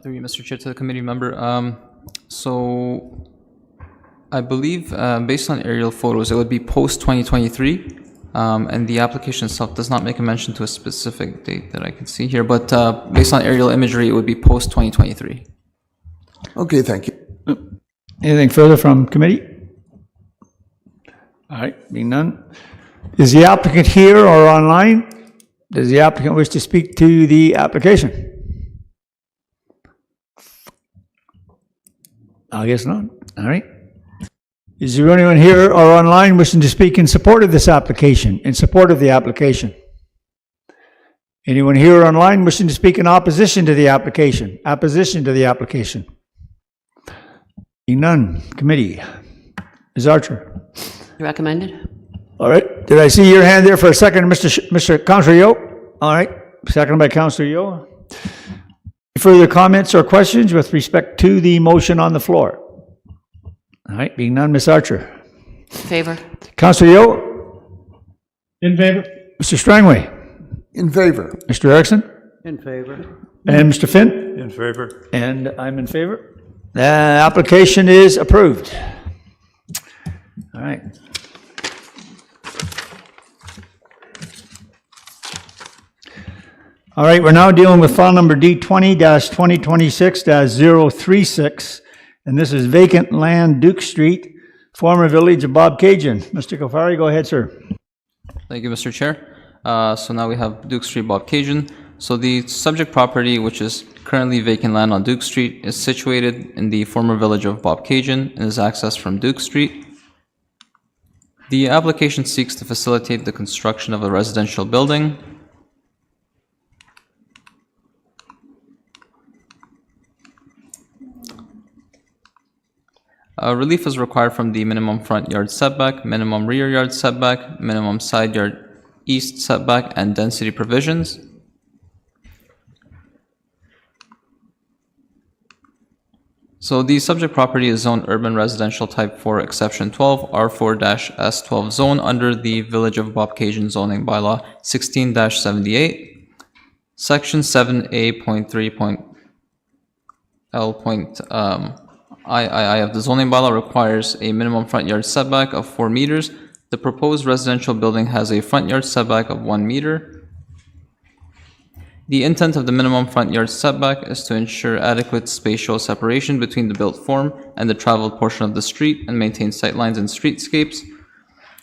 Through you, Mr. Chair, to the committee member. So I believe, based on aerial photos, it would be post 2023, and the application itself does not make a mention to a specific date that I can see here, but based on aerial imagery, it would be post 2023. Okay, thank you. Anything further from committee? All right, being none. Is the applicant here or online? Does the applicant wish to speak to the application? I guess not. All right. Is there anyone here or online wishing to speak in support of this application, in support of the application? Anyone here or online wishing to speak in opposition to the application, opposition to the application? Being none. Committee. Ms. Archer. Recommended? All right. Did I see your hand there for a second, Mr. Councilor Yo? All right. Seconded by Councilor Yo. Further comments or questions with respect to the motion on the floor? All right. Being none, Ms. Archer. Favor? Councilor Yo? In favor. Mr. Strangway? In favor. Mr. Erickson? In favor. And Mr. Finn? In favor. And I'm in favor. The application is approved. All right. All right, we're now dealing with file number D20-2026-036, and this is vacant land, Duke Street, former village of Bob Cajun. Mr. Kofari, go ahead, sir. Thank you, Mr. Chair. So now we have Duke Street, Bob Cajun. So the subject property, which is currently vacant land on Duke Street, is situated in the former village of Bob Cajun and is accessed from Duke Street. The application seeks to facilitate the construction of a residential building. Relief is required from the minimum front yard setback, minimum rear yard setback, minimum side yard east setback, and density provisions. So the subject property is zoned urban residential type 4 exception 12 R4-S12 zone under the Village of Bob Cajun zoning bylaw 16-78. Section 7A.3.L.II of the zoning bylaw requires a minimum front yard setback of 4 meters. The proposed residential building has a front yard setback of 1 meter. The intent of the minimum front yard setback is to ensure adequate spatial separation between the built form and the traveled portion of the street and maintain sightlines and streetscapes.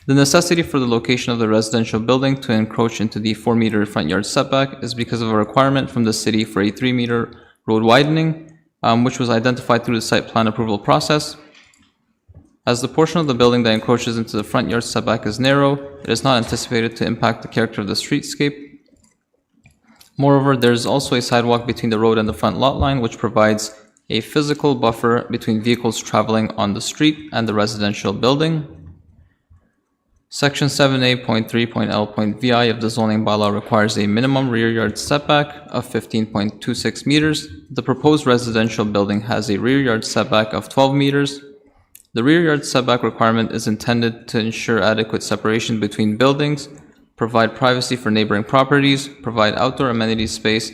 The necessity for the location of the residential building to encroach into the 4-meter front yard setback is because of a requirement from the city for a 3-meter road widening, which was identified through the site plan approval process. As the portion of the building that encroaches into the front yard setback is narrow, it is not anticipated to impact the character of the streetscape. Moreover, there is also a sidewalk between the road and the front lot line, which provides a physical buffer between vehicles traveling on the street and the residential building. Section 7A.3.L.VI of the zoning bylaw requires a minimum rear yard setback of 15.26 meters. The proposed residential building has a rear yard setback of 12 meters. The rear yard setback requirement is intended to ensure adequate separation between buildings, provide privacy for neighboring properties, provide outdoor amenity space,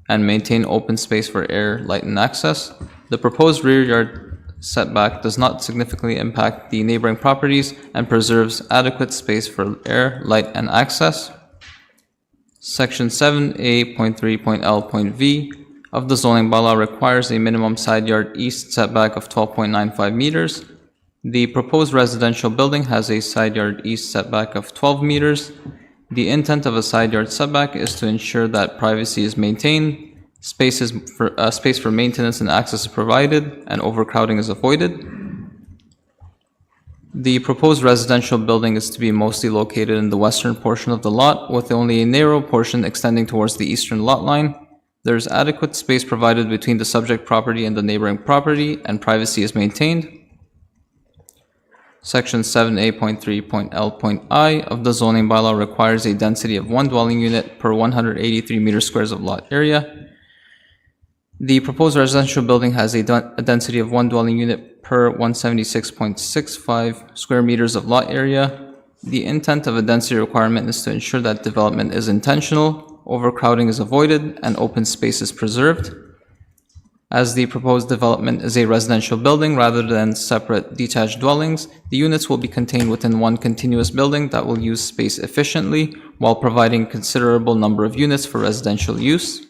and maintain open space for air, light, and access. The proposed rear yard setback does not significantly impact the neighboring properties and preserves adequate space for air, light, and access. Section 7A.3.L.V of the zoning bylaw requires a minimum side yard east setback of 12.95 meters. The proposed residential building has a side yard east setback of 12 meters. The intent of a side yard setback is to ensure that privacy is maintained, space for maintenance and access is provided, and overcrowding is avoided. The proposed residential building is to be mostly located in the western portion of the lot, with only a narrow portion extending towards the eastern lot line. There is adequate space provided between the subject property and the neighboring property, and privacy is maintained. Section 7A.3.L.I of the zoning bylaw requires a density of 1 dwelling unit per 183 meter squares of lot area. The proposed residential building has a density of 1 dwelling unit per 176.65 square meters of lot area. The intent of a density requirement is to ensure that development is intentional, overcrowding is avoided, and open space is preserved. As the proposed development is a residential building rather than separate detached dwellings, the units will be contained within one continuous building that will use space efficiently while providing considerable number of units for residential use.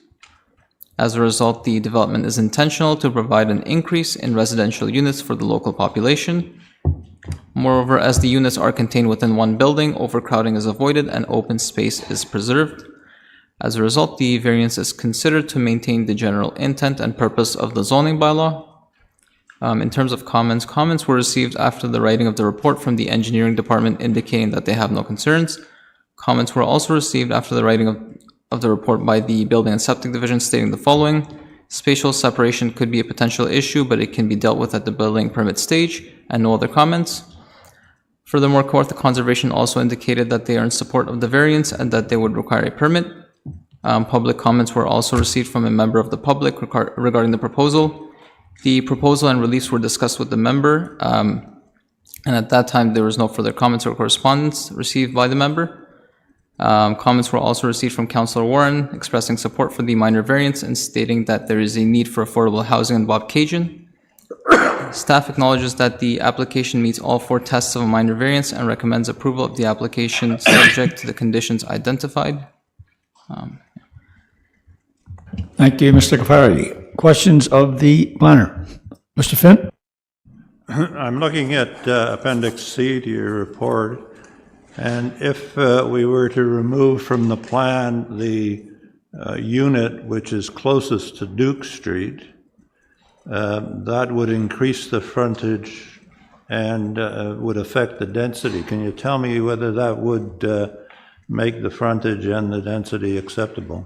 As a result, the development is intentional to provide an increase in residential units for the local population. Moreover, as the units are contained within one building, overcrowding is avoided and open space is preserved. As a result, the variance is considered to maintain the general intent and purpose of the zoning bylaw. In terms of comments, comments were received after the writing of the report from the engineering department indicating that they have no concerns. Comments were also received after the writing of the report by the building and septic division stating the following: spatial separation could be a potential issue, but it can be dealt with at the building permit stage, and no other comments. Furthermore, Kawartha Conservation also indicated that they are in support of the variance and that they would require a permit. Public comments were also received from a member of the public regarding the proposal. The proposal and release were discussed with the member, and at that time there was no further comments or correspondence received by the member. Comments were also received from Councillor Warren expressing support for the minor variance and stating that there is a need for affordable housing in Bob Cajun. Staff acknowledges that the application meets all 4 tests of a minor variance and recommends approval of the application subject to the conditions identified. Thank you, Mr. Cafari. Questions of the planner? Mr. Finn? I'm looking at Appendix C to your report, and if we were to remove from the plan the unit which is closest to Duke Street, that would increase the frontage and would affect the density. Can you tell me whether that would make the frontage and the density acceptable?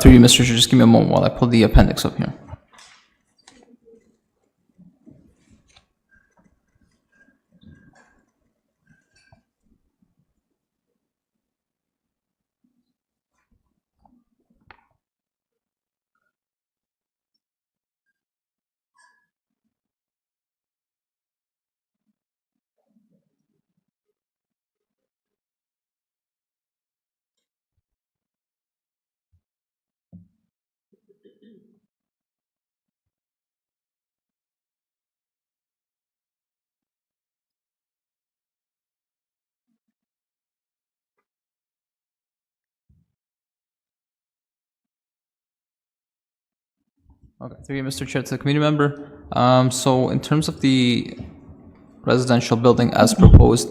Through you, Mr. Chair, just give me a moment while I pull the appendix up here. Okay, through you, Mr. Chair, to the committee member. So in terms of the residential building as proposed,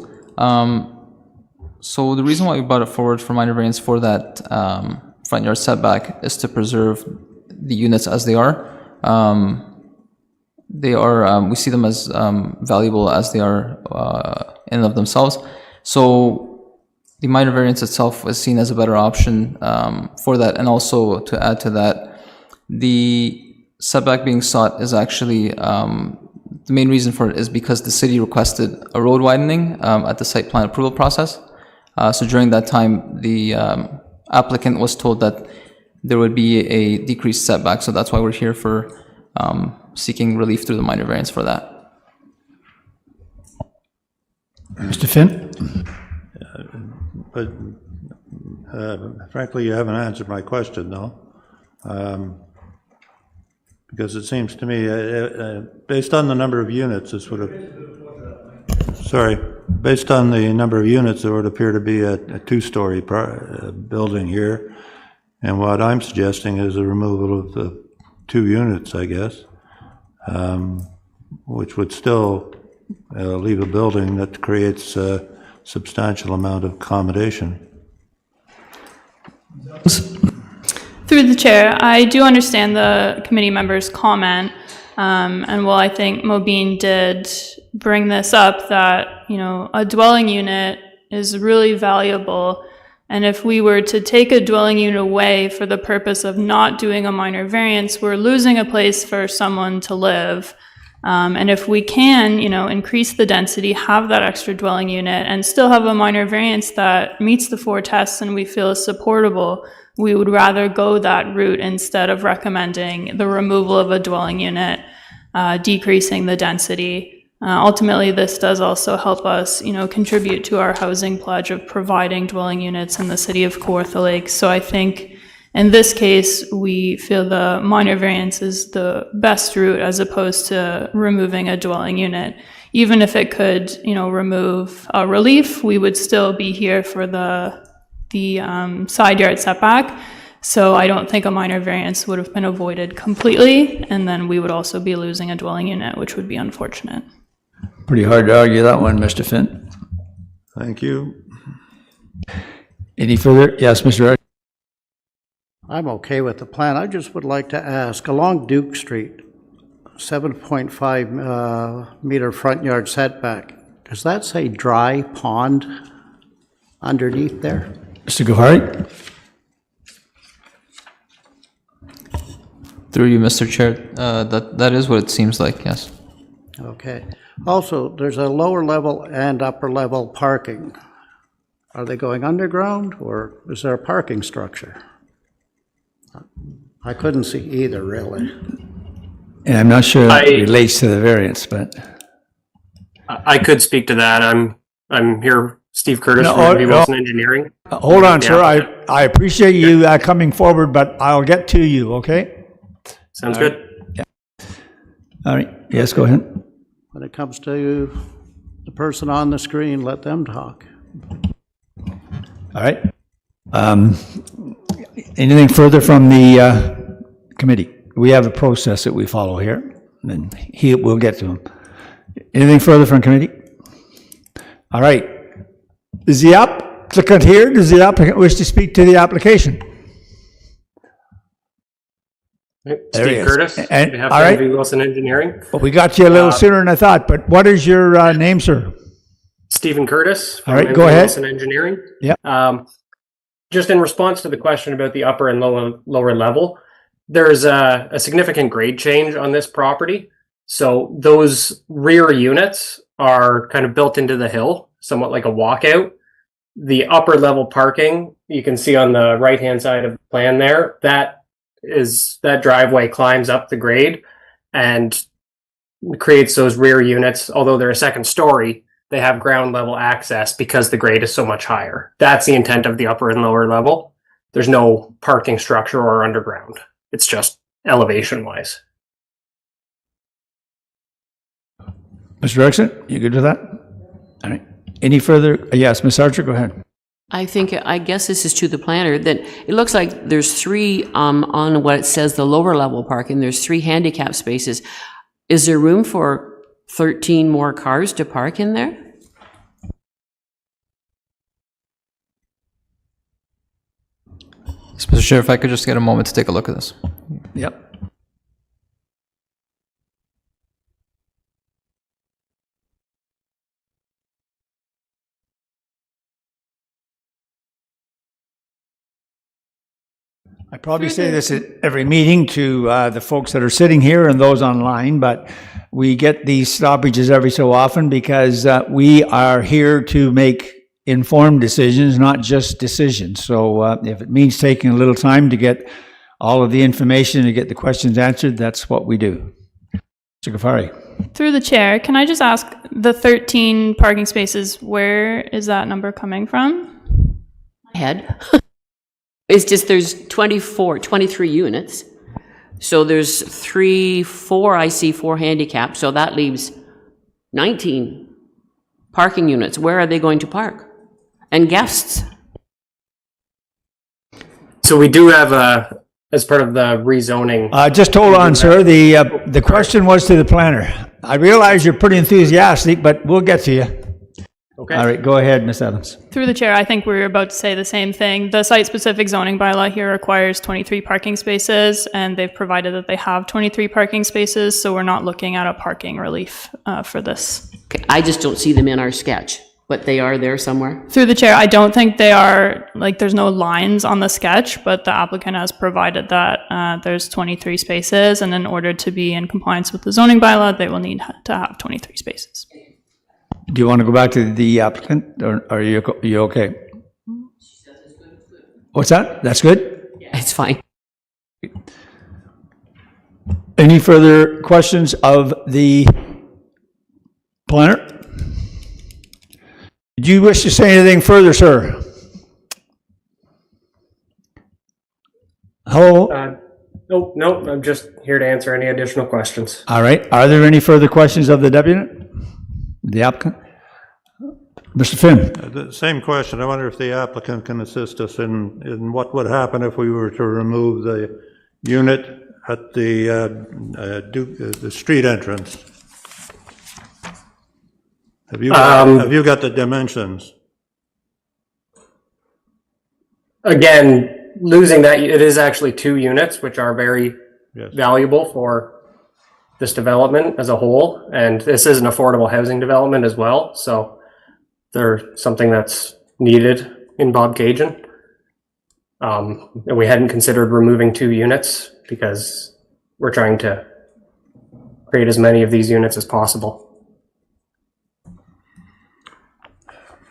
so the reason why we brought it forward for minor variance for that front yard setback is to preserve the units as they are. We see them as valuable as they are in and of themselves. So the minor variance itself is seen as a better option for that. And also to add to that, the setback being sought is actually, the main reason for it is because the city requested a road widening at the site plan approval process. So during that time, the applicant was told that there would be a decreased setback. So that's why we're here for seeking relief through the minor variance for that. Mr. Finn? But frankly, you haven't answered my question, though. Because it seems to me, based on the number of units, this would based on the number of units, there would appear to be a two-story building here. And what I'm suggesting is a removal of the 2 units, I guess, which would still leave a building that creates a substantial amount of accommodation. Through the chair, I do understand the committee member's comment, and while I think Mobeen did bring this up, that, you know, a dwelling unit is really valuable, and if we were to take a dwelling unit away for the purpose of not doing a minor variance, we're losing a place for someone to live. And if we can, you know, increase the density, have that extra dwelling unit, and still have a minor variance that meets the 4 tests and we feel is supportable, we would rather go that route instead of recommending the removal of a dwelling unit, decreasing the density. Ultimately, this does also help us, you know, contribute to our housing pledge of providing dwelling units in the city of Kawartha Lakes. So I think In this case, we feel the minor variance is the best route as opposed to removing a dwelling unit. Even if it could, remove a relief, we would still be here for the side yard setback. So I don't think a minor variance would have been avoided completely, and then we would also be losing a dwelling unit, which would be unfortunate. Pretty hard to argue that one, Mr. Finn. Thank you. Any further? Yes, Mr. Ed. I'm okay with the plan. I just would like to ask, along Duke Street, 7.5 meter front yard setback, does that say dry pond underneath there? Mr. Gouhari? Through you, Mr. Chair, that is what it seems like, yes. Okay. Also, there's a lower level and upper level parking. Are they going underground, or is there a parking structure? I couldn't see either, really. And I'm not sure that relates to the variance, but... I could speak to that. I'm here, Steve Curtis from Wilson Engineering. Hold on, sir. I appreciate you coming forward, but I'll get to you, okay? Sounds good. Yeah. All right. Yes, go ahead. When it comes to the person on the screen, let them talk. All right. Anything further from the committee? We have a process that we follow here, and we'll get to him. Anything further from committee? All right. Is the applicant here? Does the applicant wish to speak to the application? Steve Curtis, on behalf all right. of Wilson Engineering. Well, we got you a little sooner than I thought, but what is your name, sir? Stephen Curtis from all right, go ahead. Wilson Engineering. Yeah. Just in response to the question about the upper and lower level, there's a significant grade change on this property. So those rear units are kind of built into the hill, somewhat like a walkout. The upper level parking, you can see on the right-hand side of the plan there, that driveway climbs up the grade and creates those rear units. Although they're a second story, they have ground level access because the grade is so much higher. That's the intent of the upper and lower level. There's no parking structure or underground. It's just elevation wise. Mr. Erickson, you good with that? All right. Any further? Yes, Ms. Archer, go ahead. I guess this is to the planner, that it looks like there's three, on what it says, the lower level parking, there's 3 handicap spaces. Is there room for 13 more cars to park in there? Mr. Chair, if I could just get a moment to take a look at this. Yep. I probably say this at every meeting to the folks that are sitting here and those online, but we get these stoppages every so often because we are here to make informed decisions, not just decisions. So if it means taking a little time to get all of the information and get the questions answered, that's what we do. Mr. Gouhari. Through the chair, can I just ask, the 13 parking spaces, where is that number coming from? Head. It's just there's 23 units. So there's 4, I see 4 handicap, so that leaves 19 parking units. Where are they going to park? And guests? So we do have as part of the rezoning. Just hold on, sir. The question was to the planner. I realize you're pretty enthusiastic, but we'll get to you. Okay. All right, go ahead, Ms. Evans. Through the chair, I think we were about to say the same thing. The site-specific zoning bylaw here requires 23 parking spaces, and they've provided that they have 23 parking spaces, so we're not looking at a parking relief for this. Okay, I just don't see them in our sketch, but they are there somewhere. Through the chair, I don't think they are, there's no lines on the sketch, but the applicant has provided that there's 23 spaces, and in order to be in compliance with the zoning bylaw, they will need to have 23 spaces. Do you want to go back to the applicant, or are you okay? What's that? That's good? Yeah, it's fine. Any further questions of the planner? Do you wish to say anything further, sir? No, I'm just here to answer any additional questions. All right. Are there any further questions of the deputy? The applicant? Mr. Finn? The same question. I wonder if the applicant can assist us in what would happen if we were to remove the unit at the street entrance. Have you got the dimensions? Again, losing that, it is actually 2 units, which are very valuable for this development as a whole. And this is an affordable housing development as well. So they're something that's needed in Bobcaygeon. And we hadn't considered removing 2 units because we're trying to create as many of these units as possible.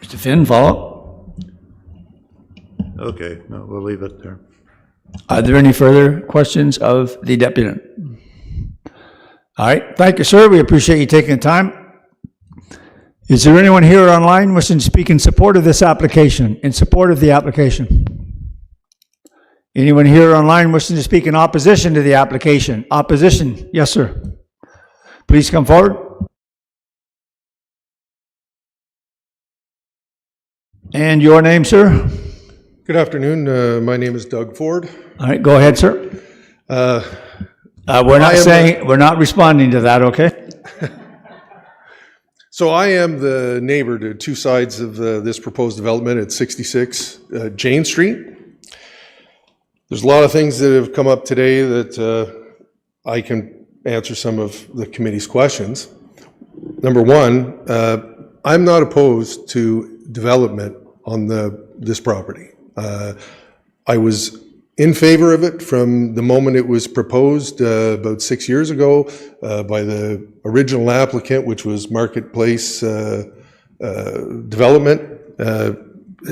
Mr. Finn, follow? Okay, no, we'll leave it there. Are there any further questions of the deputy? All right, thank you, sir. We appreciate you taking the time. Is there anyone here online wishing to speak in support of this application, in support of the application? Anyone here online wishing to speak in opposition to the application? Opposition? Yes, sir. Please come forward. And your name, sir? Good afternoon. My name is Doug Ford. All right, go ahead, sir. We're not responding to that, okay? So I am the neighbor to 2 sides of this proposed development at 66 Jane Street. There's a lot of things that have come up today that I can answer some of the committee's questions. Number one, I'm not opposed to development on this property. I was in favor of it from the moment it was proposed about 6 years ago by the original applicant, which was Marketplace Development,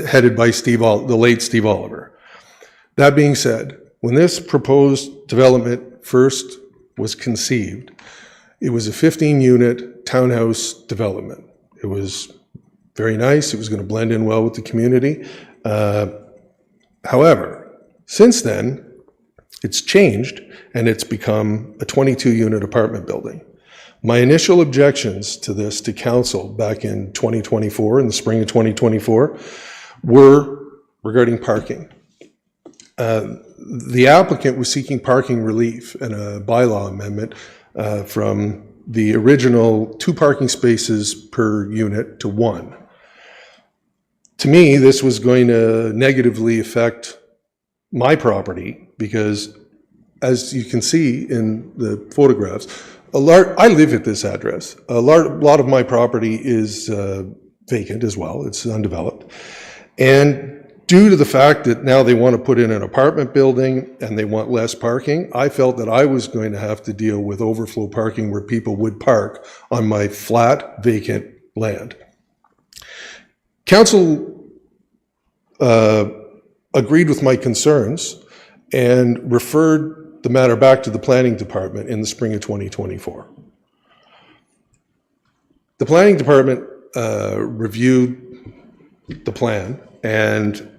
headed by the late Steve Oliver. That being said, when this proposed development first was conceived, it was a 15-unit townhouse development. It was very nice. It was going to blend in well with the community. However, since then, it's changed and it's become a 22-unit apartment building. My initial objections to this to council back in 2024, in the spring of 2024, were regarding parking. The applicant was seeking parking relief and a bylaw amendment from the original 2 parking spaces per unit to 1. To me, this was going to negatively affect my property because, as you can see in the photographs, I live at this address. A lot of my property is vacant as well. It's undeveloped. And due to the fact that now they want to put in an apartment building and they want less parking, I felt that I was going to have to deal with overflow parking where people would park on my flat, vacant land. Council agreed with my concerns and referred the matter back to the planning department in the spring of 2024. The planning department reviewed the plan and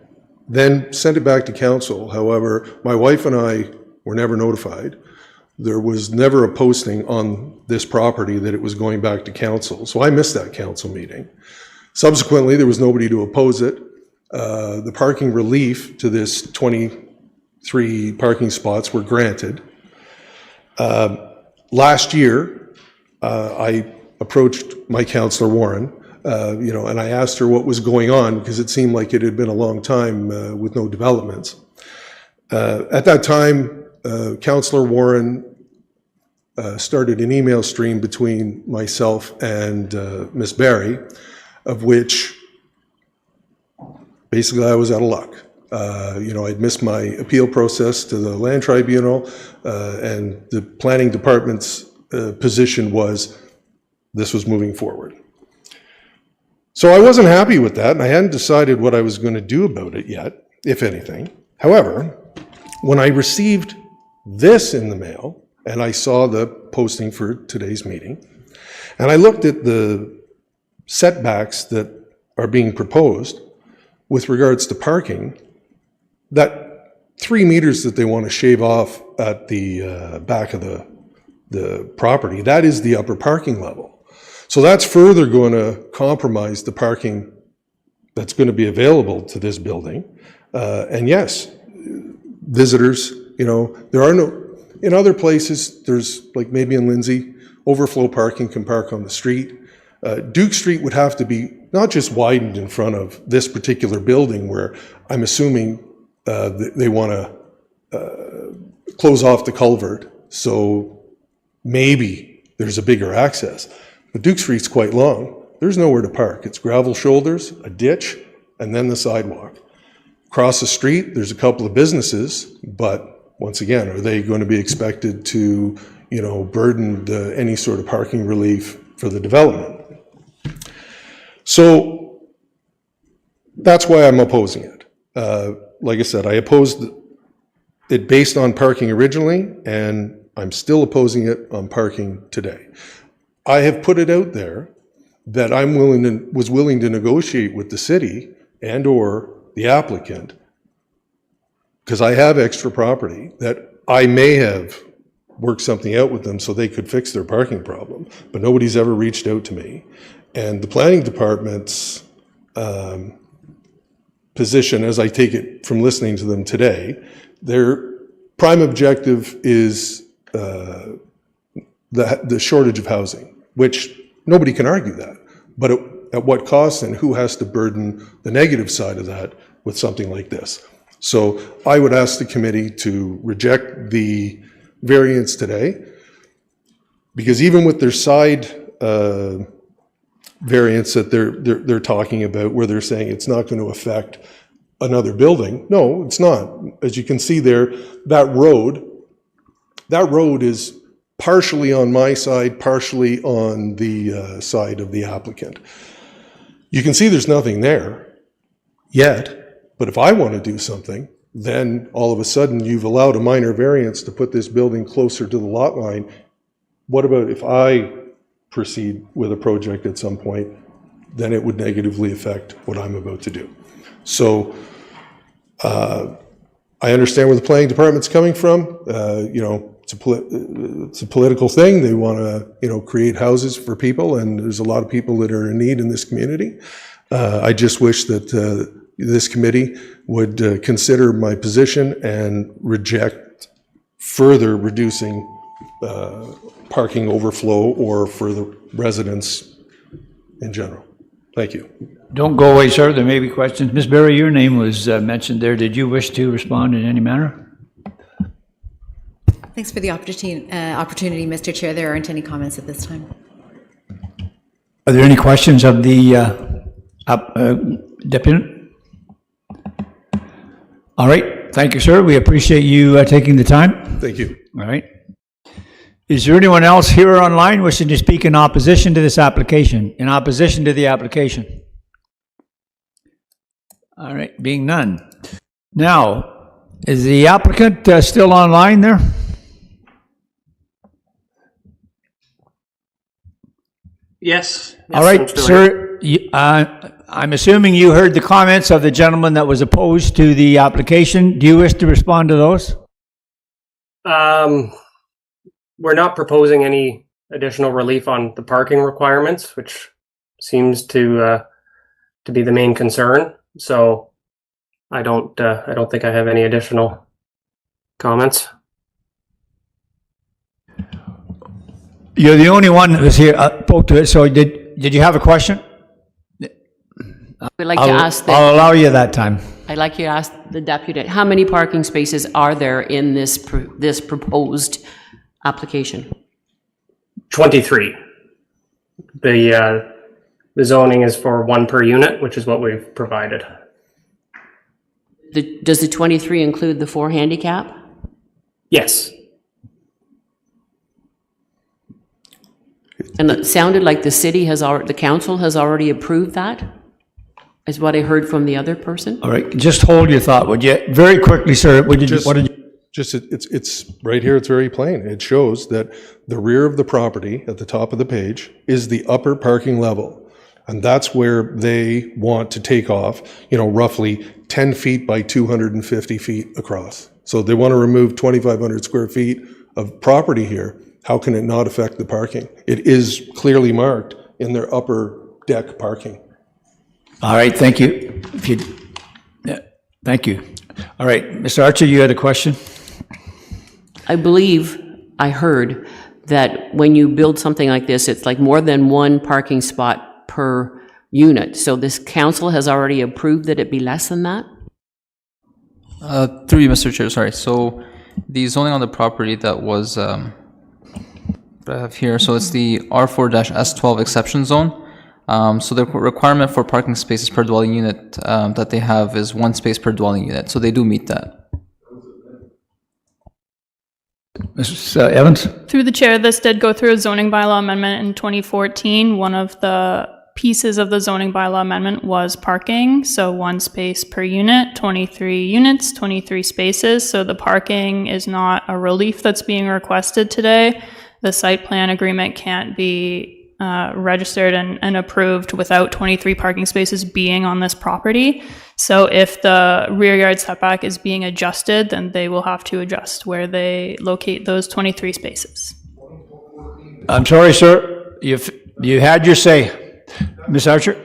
then sent it back to council. However, my wife and I were never notified. There was never a posting on this property that it was going back to council. So I missed that council meeting. Subsequently, there was nobody to oppose it. The parking relief to this 23 parking spots were granted. Last year, I approached my councillor Warren, and I asked her what was going on because it seemed like it had been a long time with no developments. At that time, Councillor Warren started an email stream between myself and Ms. Barry, of which basically I was out of luck. I'd missed my appeal process to the land tribunal, and the planning department's position was this was moving forward. So I wasn't happy with that, and I hadn't decided what I was going to do about it yet, if anything. However, when I received this in the mail, and I saw the posting for today's meeting, and I looked at the setbacks that are being proposed with regards to parking, that 3 meters that they want to shave off at the back of the property, that is the upper parking level. So that's further going to compromise the parking that's going to be available to this building. And yes, visitors, there are no, in other places, there's like maybe in Lindsay, overflow parking can park on the street. Duke Street would have to be not just widened in front of this particular building where I'm assuming they want to close off the culvert, so maybe there's a bigger access. But Duke Street's quite long. There's nowhere to park. It's gravel shoulders, a ditch, and then the sidewalk. Across the street, there's a couple of businesses, but once again, are they going to be expected to, burden any sort of parking relief for the development? So that's why I'm opposing it. Like I said, I opposed it based on parking originally, and I'm still opposing it on parking today. I have put it out there that was willing to negotiate with the city and or the applicant, because I have extra property, that I may have worked something out with them so they could fix their parking problem, but nobody's ever reached out to me. And the planning department's position, as I take it from listening to them today, their prime objective is the shortage of housing, which nobody can argue that. But at what cost, and who has to burden the negative side of that with something like this? So I would ask the committee to reject the variance today, because even with their side variance that they're talking about, where they're saying it's not going to affect another building, no, it's not. As you can see there, that road is partially on my side, partially on the side of the applicant. You can see there's nothing there yet, but if I want to do something, then all of a sudden you've allowed a minor variance to put this building closer to the lot line. What about if I proceed with a project at some point? Then it would negatively affect what I'm about to do. So I understand where the planning department's coming from. It's a political thing. They want to, create houses for people, and there's a lot of people that are in need in this community. I just wish that this committee would consider my position and reject further reducing parking overflow or for the residents in general. Thank you. Don't go away, sir. There may be questions. Ms. Berry, your name was mentioned there. Did you wish to respond in any manner? Thanks for the opportunity, Mr. Chair. There aren't any comments at this time. Are there any questions of the deputant? All right. Thank you, sir. We appreciate you taking the time. Thank you. All right. Is there anyone else here or online wishing to speak in opposition to this application? In opposition to the application? All right. Being none. Now, is the applicant still online there? Yes. All right, sir. I'm assuming you heard the comments of the gentleman that was opposed to the application. Do you wish to respond to those? We're not proposing any additional relief on the parking requirements, which seems to be the main concern. So I don't think I have any additional comments. You're the only one that was here, spoke to it, so did you have a question? We'd like to ask I'll allow you that time. I'd like you to ask the deputy, how many parking spaces are there in this proposed application? 23. The zoning is for 1 per unit, which is what we've provided. Does the 23 include the 4 handicap? Yes. And it sounded like the council has already approved that, is what I heard from the other person. All right, just hold your thought, would you? Very quickly, sir, It's right here, it's very plain. It shows that the rear of the property at the top of the page is the upper parking level. And that's where they want to take off, roughly 10 feet by 250 feet across. So they want to remove 2,500 square feet of property here. How can it not affect the parking? It is clearly marked in their upper deck parking. All right, thank you. Thank you. All right, Mr. Archer, you had a question? I believe I heard that when you build something like this, it's like more than one parking spot per unit. So this council has already approved that it be less than that? Through you, Mr. Chair, sorry. So the zoning on the property that was, what I have here, so it's the R4-S12 exception zone. So the requirement for parking spaces per dwelling unit that they have is 1 space per dwelling unit. So they do meet that. Mrs. Evans? Through the chair, this did go through a zoning bylaw amendment in 2014. One of the pieces of the zoning bylaw amendment was parking. So 1 space per unit, 23 units, 23 spaces. So the parking is not a relief that's being requested today. The site plan agreement can't be registered and approved without 23 parking spaces being on this property. So if the rear yard setback is being adjusted, then they will have to adjust where they locate those 23 spaces. I'm sorry, sir. You had your say. Ms. Archer?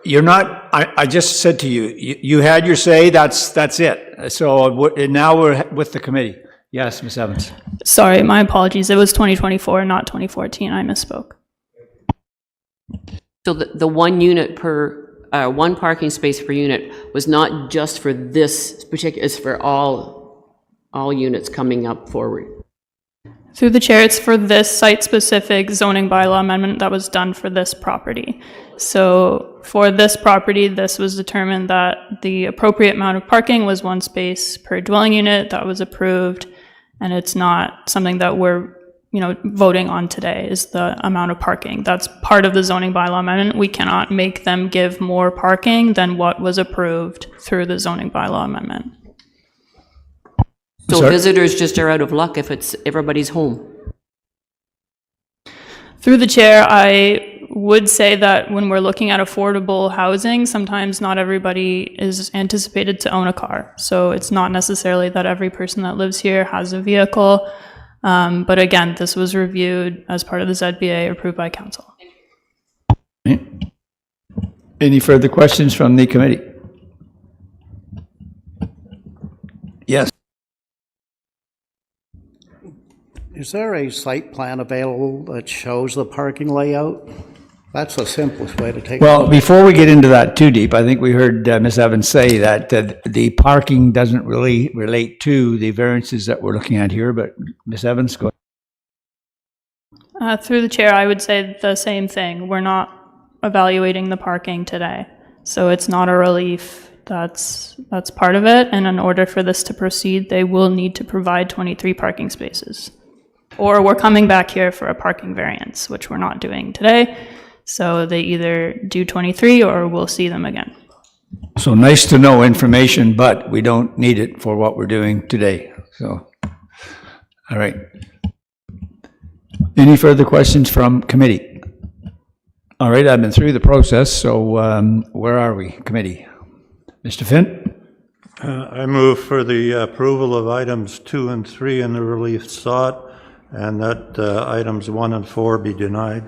You're not, I just said to you, you had your say, that's it. So now we're with the committee. Yes, Ms. Evans. Sorry, my apologies. It was 2024, not 2014. I misspoke. So the 1 unit per, 1 parking space per unit was not just for this particular, it's for all units coming up forward. Through the chair, it's for this site-specific zoning bylaw amendment that was done for this property. So for this property, this was determined that the appropriate amount of parking was 1 space per dwelling unit. That was approved, and it's not something that we're voting on today is the amount of parking. That's part of the zoning bylaw amendment. We cannot make them give more parking than what was approved through the zoning bylaw amendment. So Sorry? visitors just are out of luck if it's everybody's home. Through the chair, I would say that when we're looking at affordable housing, sometimes not everybody is anticipated to own a car. So it's not necessarily that every person that lives here has a vehicle. But again, this was reviewed as part of the ZBA approved by council. Any further questions from the committee? Yes. Is there a site plan available that shows the parking layout? That's the simplest way to take. Well, before we get into that too deep, I think we heard Ms. Evans say that the parking doesn't really relate to the variances that we're looking at here, but Ms. Evans, go ahead. Through the chair, I would say the same thing. We're not evaluating the parking today. So it's not a relief. That's part of it. And in order for this to proceed, they will need to provide 23 parking spaces. Or we're coming back here for a parking variance, which we're not doing today. So they either do 23 or we'll see them again. So nice to know information, but we don't need it for what we're doing today. So, all right. Any further questions from committee? All right, I've been through the process, so where are we, committee? Mr. Finn? I move for the approval of items 2 and 3 in the relief sought, and that items 1 and 4 be denied.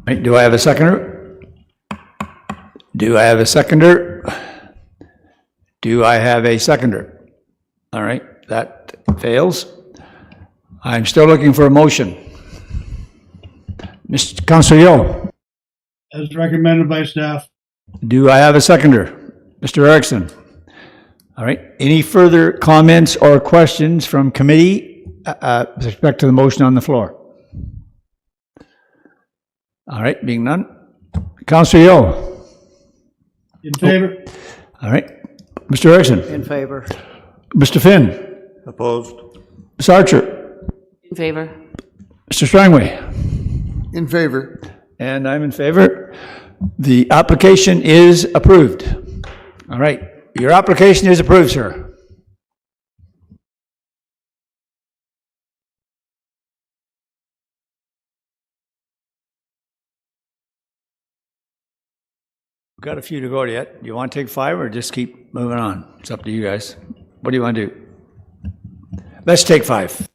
Right, do I have a seconder? Do I have a seconder? Do I have a seconder? All right, that fails. I'm still looking for a motion. Mr. Councilor Yo. As recommended by staff. Do I have a seconder? Mr. Erickson. All right, any further comments or questions from committee with respect to the motion on the floor? All right, being none. Councilor Yo. In favor. All right. Mr. Erickson. In favor. Mr. Finn. Opposed. Ms. Archer. In favor. Mr. Strangway. In favor. And I'm in favor. The application is approved. All right. Your application is approved, sir. got a few to go yet. You want to take 5 or just keep moving on? It's up to you guys. What do you want to do? Let's take 5.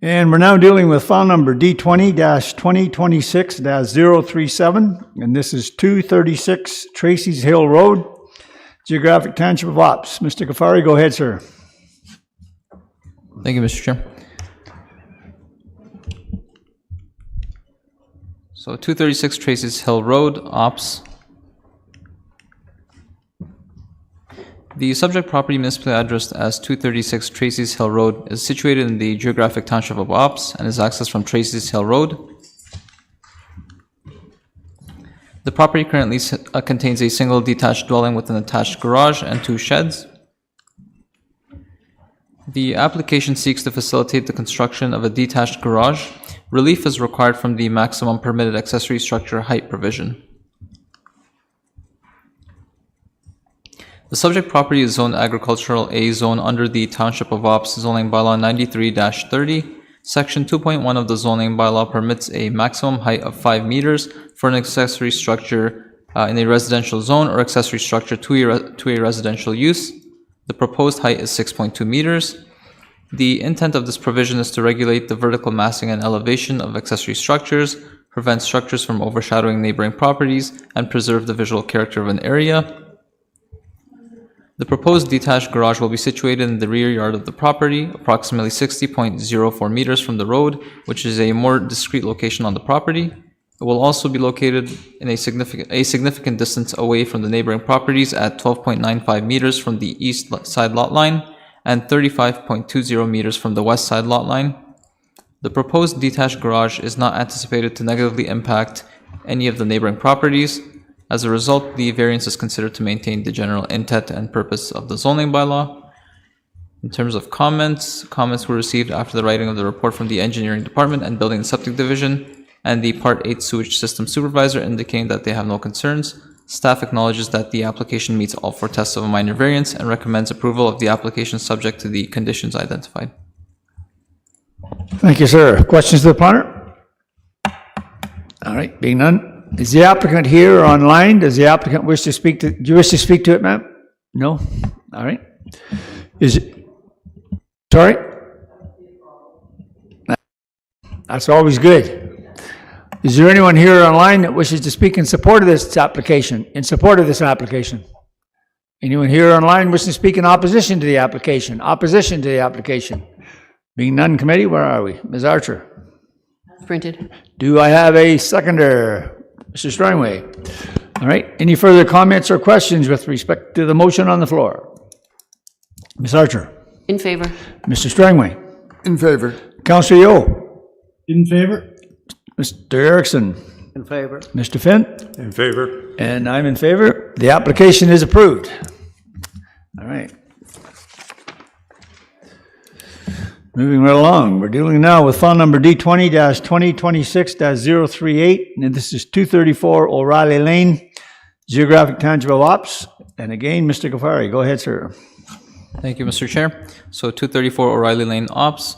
And we're now dealing with file number D20-2026-037, and this is 236 Tracy's Hill Road, Geographic Township of Ops. Mr. Ghaffari, go ahead, sir. Thank you, Mr. Chair. So 236 Tracy's Hill Road, Ops. The subject property municipally addressed as 236 Tracy's Hill Road is situated in the geographic township of Ops and is accessed from Tracy's Hill Road. The property currently contains a single detached dwelling with an attached garage and 2 sheds. The application seeks to facilitate the construction of a detached garage. Relief is required from the maximum permitted accessory structure height provision. The subject property is zoned agricultural A zone under the Township of Ops zoning bylaw 93-30. Section 2.1 of the zoning bylaw permits a maximum height of 5 meters for an accessory structure in a residential zone or accessory structure to a residential use. The proposed height is 6.2 meters. The intent of this provision is to regulate the vertical massing and elevation of accessory structures, prevent structures from overshadowing neighboring properties, and preserve the visual character of an area. The proposed detached garage will be situated in the rear yard of the property, approximately 60.04 meters from the road, which is a more discrete location on the property. It will also be located in a significant distance away from the neighboring properties at 12.95 meters from the east side lot line and 35.20 meters from the west side lot line. The proposed detached garage is not anticipated to negatively impact any of the neighboring properties. As a result, the variance is considered to maintain the general intent and purpose of the zoning bylaw. In terms of comments were received after the writing of the report from the engineering department and building and septic division and the Part 8 sewage system supervisor indicating that they have no concerns. Staff acknowledges that the application meets all 4 tests of a minor variance and recommends approval of the application subject to the conditions identified. Thank you, sir. Questions to the planner? All right, being none. Is the applicant here or online? Does the applicant wish to speak to, do you wish to speak to it, ma'am? No? All right. Is it, sorry? That's always good. Is there anyone here online that wishes to speak in support of this application? In support of this application? Anyone here online wishing to speak in opposition to the application? Opposition to the application? Being none, committee, where are we? Ms. Archer? Printed. Do I have a seconder? Mr. Strangway. All right. Any further comments or questions with respect to the motion on the floor? Ms. Archer? In favor. Mr. Strangway? In favor. Councillor Yeo? In favor? Mr. Erickson? In favor. Mr. Finn? In favor. And I'm in favor. The application is approved. All right. Moving right along, we're dealing now with file number D20-2026-038, and this is 234 O'Reilly Lane, Geographic Township of Ops. And again, Mr. Ghaffari, go ahead, sir. Thank you, Mr. Chair. So 234 O'Reilly Lane, Ops.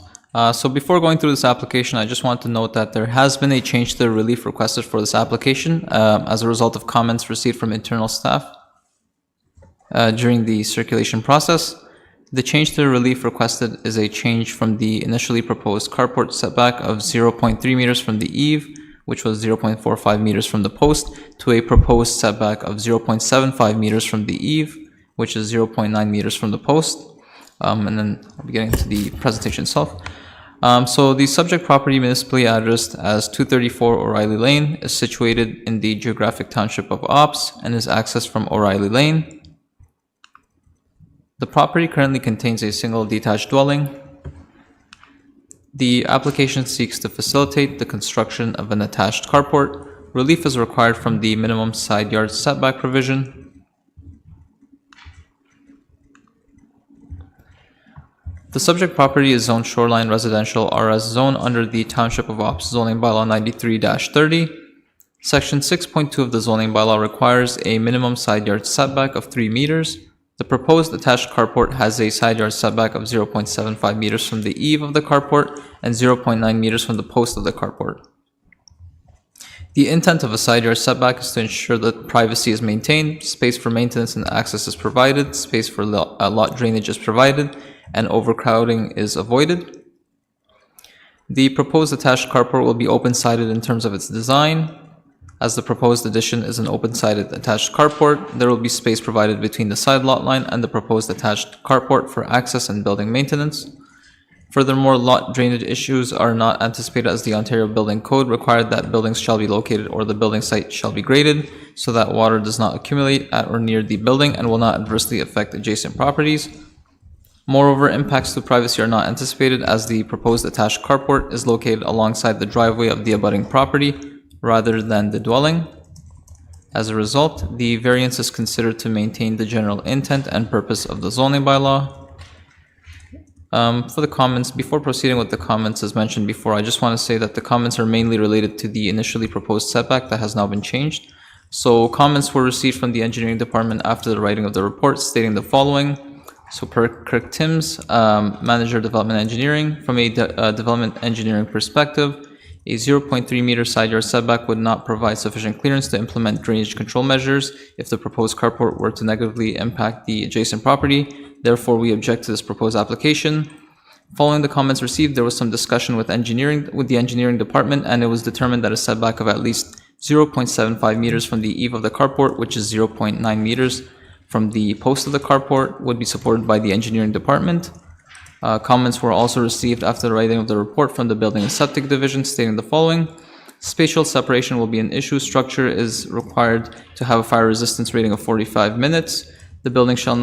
So before going through this application, I just want to note that there has been a change to the relief requested for this application as a result of comments received from internal staff during the circulation process. The change to the relief requested is a change from the initially proposed carport setback of 0.3 meters from the eave, which was 0.45 meters from the post, to a proposed setback of 0.75 meters from the eave, which is 0.9 meters from the post. And then I'll be getting to the presentation itself. So the subject property municipally addressed as 234 O'Reilly Lane is situated in the geographic township of Ops and is accessed from O'Reilly Lane. The property currently contains a single detached dwelling. The application seeks to facilitate the construction of an attached carport. Relief is required from the minimum side yard setback provision. The subject property is zoned shoreline residential RS zone under the Township of Ops zoning bylaw 93-30. Section 6.2 of the zoning bylaw requires a minimum side yard setback of 3 meters. The proposed attached carport has a side yard setback of 0.75 meters from the eave of the carport and 0.9 meters from the post of the carport. The intent of a side yard setback is to ensure that privacy is maintained, space for maintenance and access is provided, space for lot drainage is provided, and overcrowding is avoided. The proposed attached carport will be open-sided in terms of its design. As the proposed addition is an open-sided attached carport, there will be space provided between the side lot line and the proposed attached carport for access and building maintenance. Furthermore, lot drainage issues are not anticipated as the Ontario Building Code required that buildings shall be located or the building site shall be graded so that water does not accumulate at or near the building and will not adversely affect adjacent properties. Moreover, impacts to privacy are not anticipated as the proposed attached carport is located alongside the driveway of the abutting property rather than the dwelling. As a result, the variance is considered to maintain the general intent and purpose of the zoning bylaw. For the comments, before proceeding with the comments as mentioned before, I just want to say that the comments are mainly related to the initially proposed setback that has now been changed. So comments were received from the engineering department after the writing of the report stating the following. So per Kirk Timms, Manager Development Engineering, from a development engineering perspective, a 0.3 meter side yard setback would not provide sufficient clearance to implement drainage control measures if the proposed carport were to negatively impact the adjacent property. Therefore, we object to this proposed application. Following the comments received, there was some discussion with the engineering department, and it was determined that a setback of at least 0.75 meters from the eave of the carport, which is 0.9 meters from the post of the carport, would be supported by the engineering department. Comments were also received after the writing of the report from the Building and Septic Division stating the following. Spatial separation will be an issue. Structure is required to have a fire resistance rating of 45 minutes. The building shall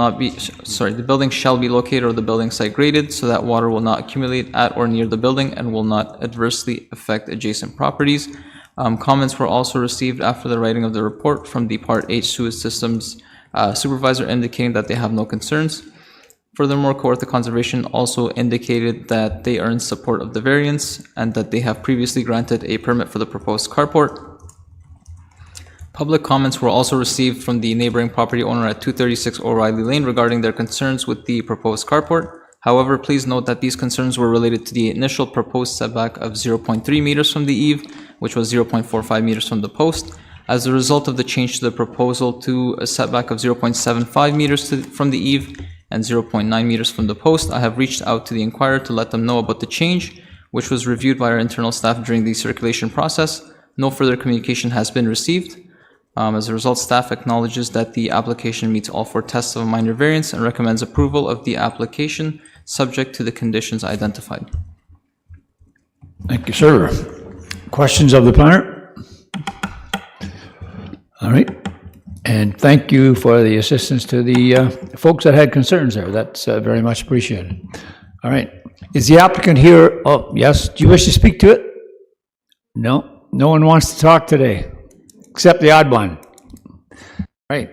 be located or the building site graded so that water will not accumulate at or near the building and will not adversely affect adjacent properties. Comments were also received after the writing of the report from the Part H Sewage Systems supervisor indicating that they have no concerns. Furthermore, Kawartha Conservation also indicated that they are in support of the variance and that they have previously granted a permit for the proposed carport. Public comments were also received from the neighboring property owner at 236 O'Reilly Lane regarding their concerns with the proposed carport. However, please note that these concerns were related to the initial proposed setback of 0.3 meters from the eave, which was 0.45 meters from the post. As a result of the change to the proposal to a setback of 0.75 meters from the eave and 0.9 meters from the post, I have reached out to the inquirer to let them know about the change, which was reviewed by our internal staff during the circulation process. No further communication has been received. As a result, staff acknowledges that the application meets all four tests of a minor variance and recommends approval of the application subject to the conditions identified. Thank you, sir. Questions of the planner? All right. And thank you for the assistance to the folks that had concerns there. That's very much appreciated. All right. Is the applicant here? Oh, yes. Do you wish to speak to it? No. No one wants to talk today, except the odd one. All right.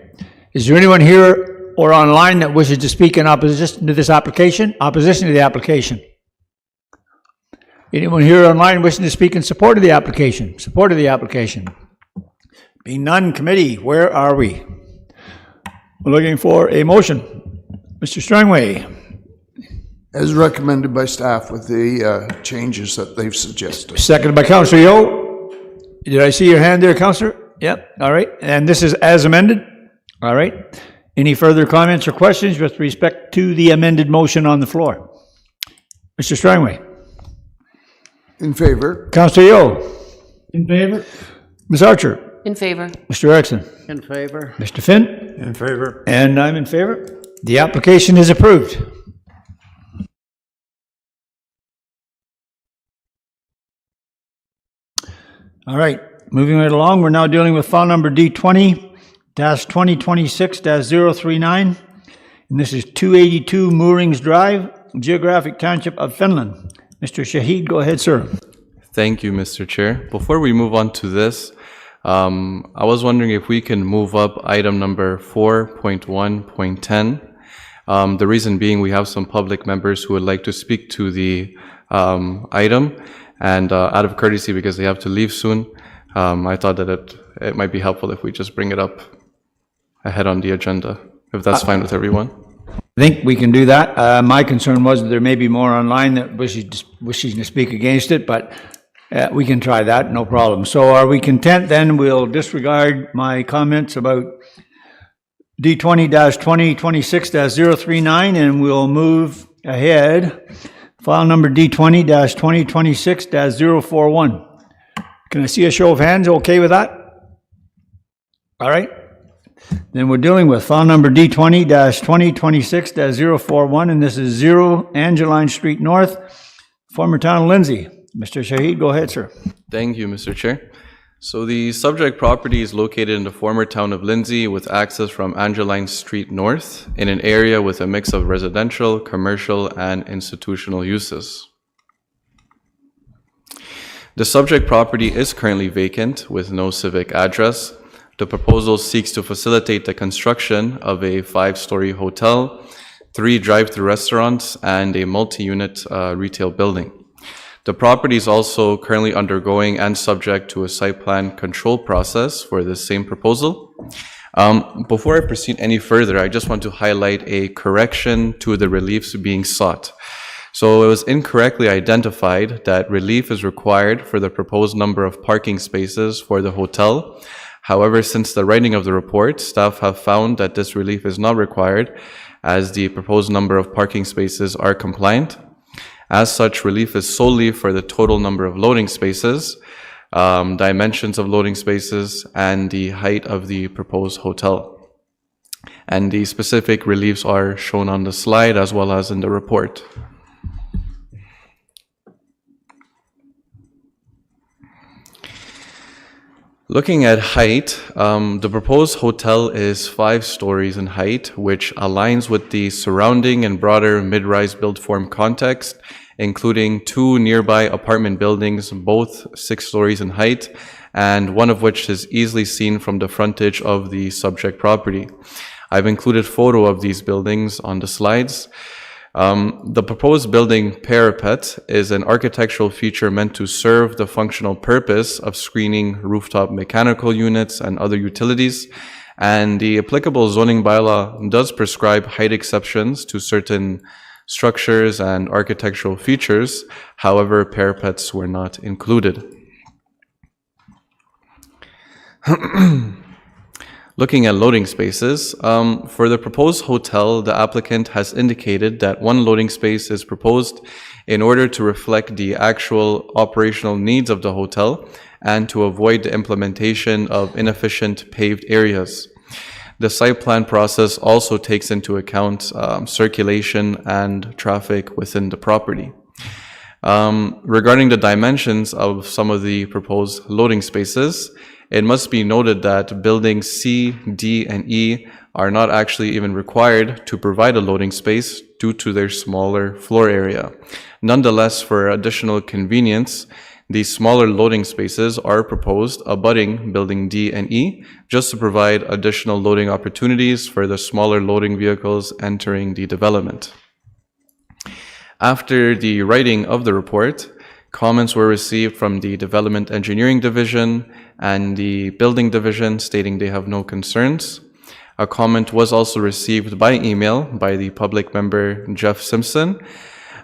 Is there anyone here or online that wishes to speak in opposition to this application? Opposition to the application? Anyone here online wishing to speak in support of the application? Support of the application? Being none, committee, where are we? We're looking for a motion. Mr. Strangway. As recommended by staff with the changes that they've suggested. Seconded by Councillor Yeo. Did I see your hand there, Councillor? Yep. All right. And this is as amended? All right. Any further comments or questions with respect to the amended motion on the floor? Mr. Strangway. In favor. Councillor Yeo. In favor. Ms. Archer. In favor. Mr. Erickson. In favor. Mr. Finn. In favor. And I'm in favor. The application is approved. All right, moving right along, we're now dealing with file number D20-2026-039, and this is 282 Mings Drive, Geographic Township of Finland. Mr. Shahid, go ahead, sir. Thank you, Mr. Chair. Before we move on to this, I was wondering if we can move up item number 4.1.10. The reason being we have some public members who would like to speak to the item. And out of courtesy, because they have to leave soon, I thought that it might be helpful if we just bring it up ahead on the agenda, if that's fine with everyone. I think we can do that. My concern was that there may be more online that wishes to speak against it, but we can try that, no problem. So are we content then? We'll disregard my comments about D20-2026-039 and we'll move ahead File number D20-2026-041. Can I see a show of hands? Okay with that? All right. Then we're dealing with file number D20-2026-041, and this is 0 Angeline Street North, former town of Lindsay. Mr. Shahid, go ahead, sir. Thank you, Mr. Chair. So the subject property is located in the former town of Lindsay with access from Angeline Street North in an area with a mix of residential, commercial, and institutional uses. The subject property is currently vacant with no civic address. The proposal seeks to facilitate the construction of a 5-story hotel, 3 drive-through restaurants, and a multi-unit retail building. The property is also currently undergoing and subject to a site plan control process for the same proposal. Before I proceed any further, I just want to highlight a correction to the reliefs being sought. So it was incorrectly identified that relief is required for the proposed number of parking spaces for the hotel. However, since the writing of the report, staff have found that this relief is not required as the proposed number of parking spaces are compliant. As such, relief is solely for the total number of loading spaces, dimensions of loading spaces, and the height of the proposed hotel. And the specific reliefs are shown on the slide as well as in the report. Looking at height, the proposed hotel is 5 stories in height, which aligns with the surrounding and broader mid-rise build form context, including 2 nearby apartment buildings, both 6 stories in height, and one of which is easily seen from the frontage of the subject property. I've included photo of these buildings on the slides. The proposed building parapet is an architectural feature meant to serve the functional purpose of screening rooftop mechanical units and other utilities, and the applicable zoning bylaw does prescribe height exceptions to certain structures and architectural features. However, parapets were not included. Looking at loading spaces, for the proposed hotel, the applicant has indicated that 1 loading space is proposed in order to reflect the actual operational needs of the hotel and to avoid the implementation of inefficient paved areas. The site plan process also takes into account circulation and traffic within the property. Regarding the dimensions of some of the proposed loading spaces, it must be noted that buildings C, D, and E are not actually even required to provide a loading space due to their smaller floor area. Nonetheless, for additional convenience, these smaller loading spaces are proposed abutting building D and E, just to provide additional loading opportunities for the smaller loading vehicles entering the development. After the writing of the report, comments were received from the Development Engineering Division and the Building Division stating they have no concerns. A comment was also received by email by the public member Jeff Simpson,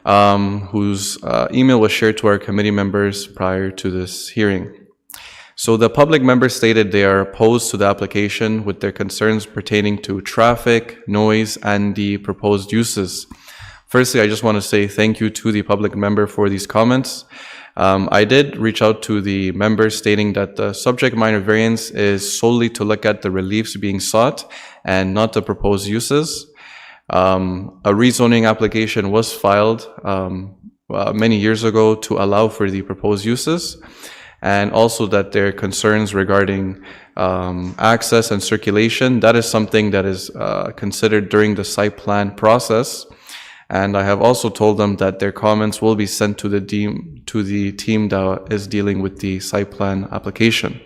whose email was shared to our committee members prior to this hearing. So the public member stated they are opposed to the application with their concerns pertaining to traffic, noise, and the proposed uses. Firstly, I just want to say thank you to the public member for these comments. I did reach out to the member stating that the subject minor variance is solely to look at the reliefs being sought and not the proposed uses. A rezoning application was filed many years ago to allow for the proposed uses, and also that their concerns regarding access and circulation, that is something that is considered during the site plan process. And I have also told them that their comments will be sent to the team that is dealing with the site plan application.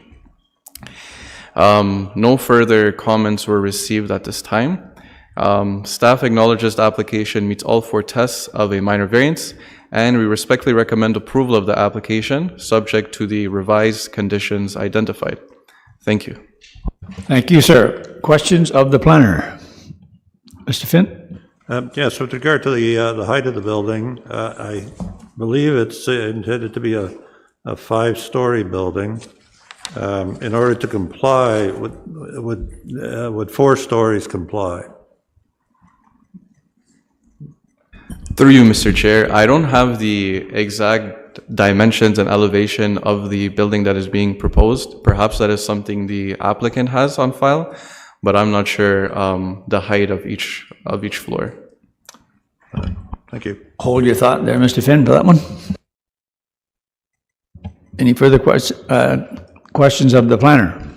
No further comments were received at this time. Staff acknowledges the application meets all 4 tests of a minor variance, and we respectfully recommend approval of the application, subject to the revised conditions identified. Thank you. Thank you, sir. Questions of the planner? Mr. Finn? Yes, with regard to the height of the building, I believe it's intended to be a 5-story building. In order to comply, would 4 stories comply? Through you, Mr. Chair, I don't have the exact dimensions and elevation of the building that is being proposed. Perhaps that is something the applicant has on file, but I'm not sure the height of each floor. Thank you. Hold your thought there, Mr. Finn, for that one. Any further questions of the planner?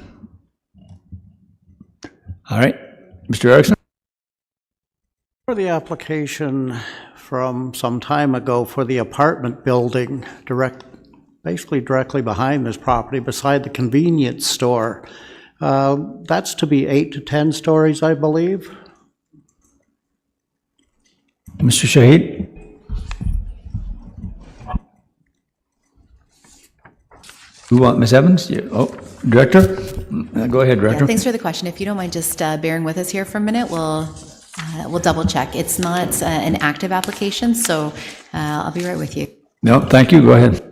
All right, Mr. Erickson? For the application from some time ago for the apartment building basically directly behind this property, beside the convenience store, that's to be 8 to 10 stories, I believe. Mr. Shahid? Who want, Ms. Evans? Director? Go ahead, Director. Yeah, thanks for the question. If you don't mind just bearing with us here for a minute, we'll double check. It's not an active application, so I'll be right with you. No, thank you. Go ahead.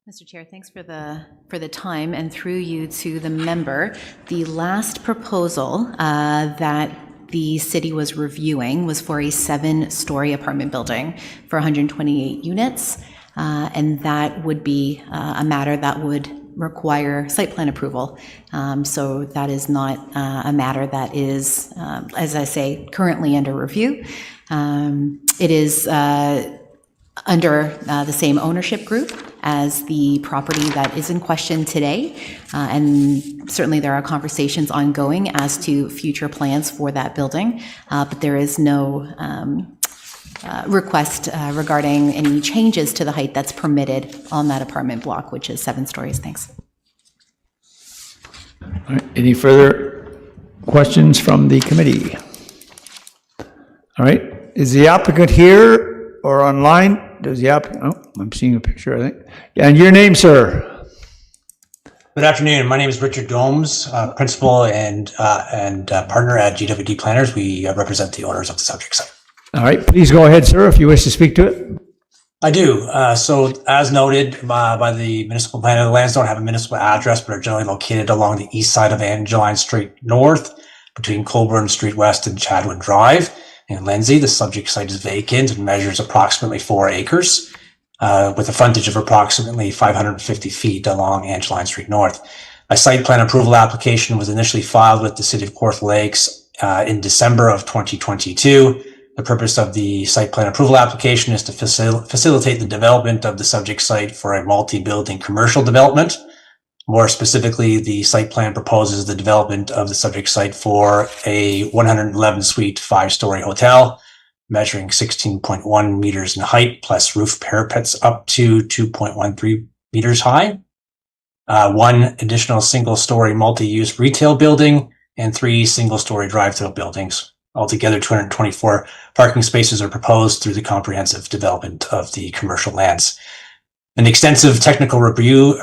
Mr. Chair, thanks for the time, and through you to the member. The last proposal that the city was reviewing was for a 7-story apartment building for 128 units, and that would be a matter that would require site plan approval. So that is not a matter that is, as I say, currently under review. It is under the same ownership group as the property that is in question today, and certainly there are conversations ongoing as to future plans for that building, but there is no request regarding any changes to the height that's permitted on that apartment block, which is 7 stories. Thanks. All right, any further questions from the committee? All right, is the applicant here or online? Does the applicant, oh, I'm seeing a picture, I think. And your name, sir? Good afternoon. My name is Richard Gomes, principal and partner at GWD Planners. We represent the owners of the subject site. All right, please go ahead, sir, if you wish to speak to it. I do. So as noted by the municipal planner, the lands don't have a municipal address, but are generally located along the east side of Angeline Street North, between Colburn Street West and Chadwood Drive. In Lindsay, the subject site is vacant and measures approximately 4 acres, with a frontage of approximately 550 feet along Angeline Street North. A site plan approval application was initially filed with the City of Kawartha Lakes in December of 2022. The purpose of the site plan approval application is to facilitate the development of the subject site for a multi-building commercial development. More specifically, the site plan proposes the development of the subject site for a 111-suite 5-story hotel, measuring 16.1 meters in height, plus roof parapets up to 2.13 meters high. 1 additional single-story multi-use retail building, and 3 single-story drive-through buildings. Altogether, 224 parking spaces are proposed through the comprehensive development of the commercial lands. An extensive technical review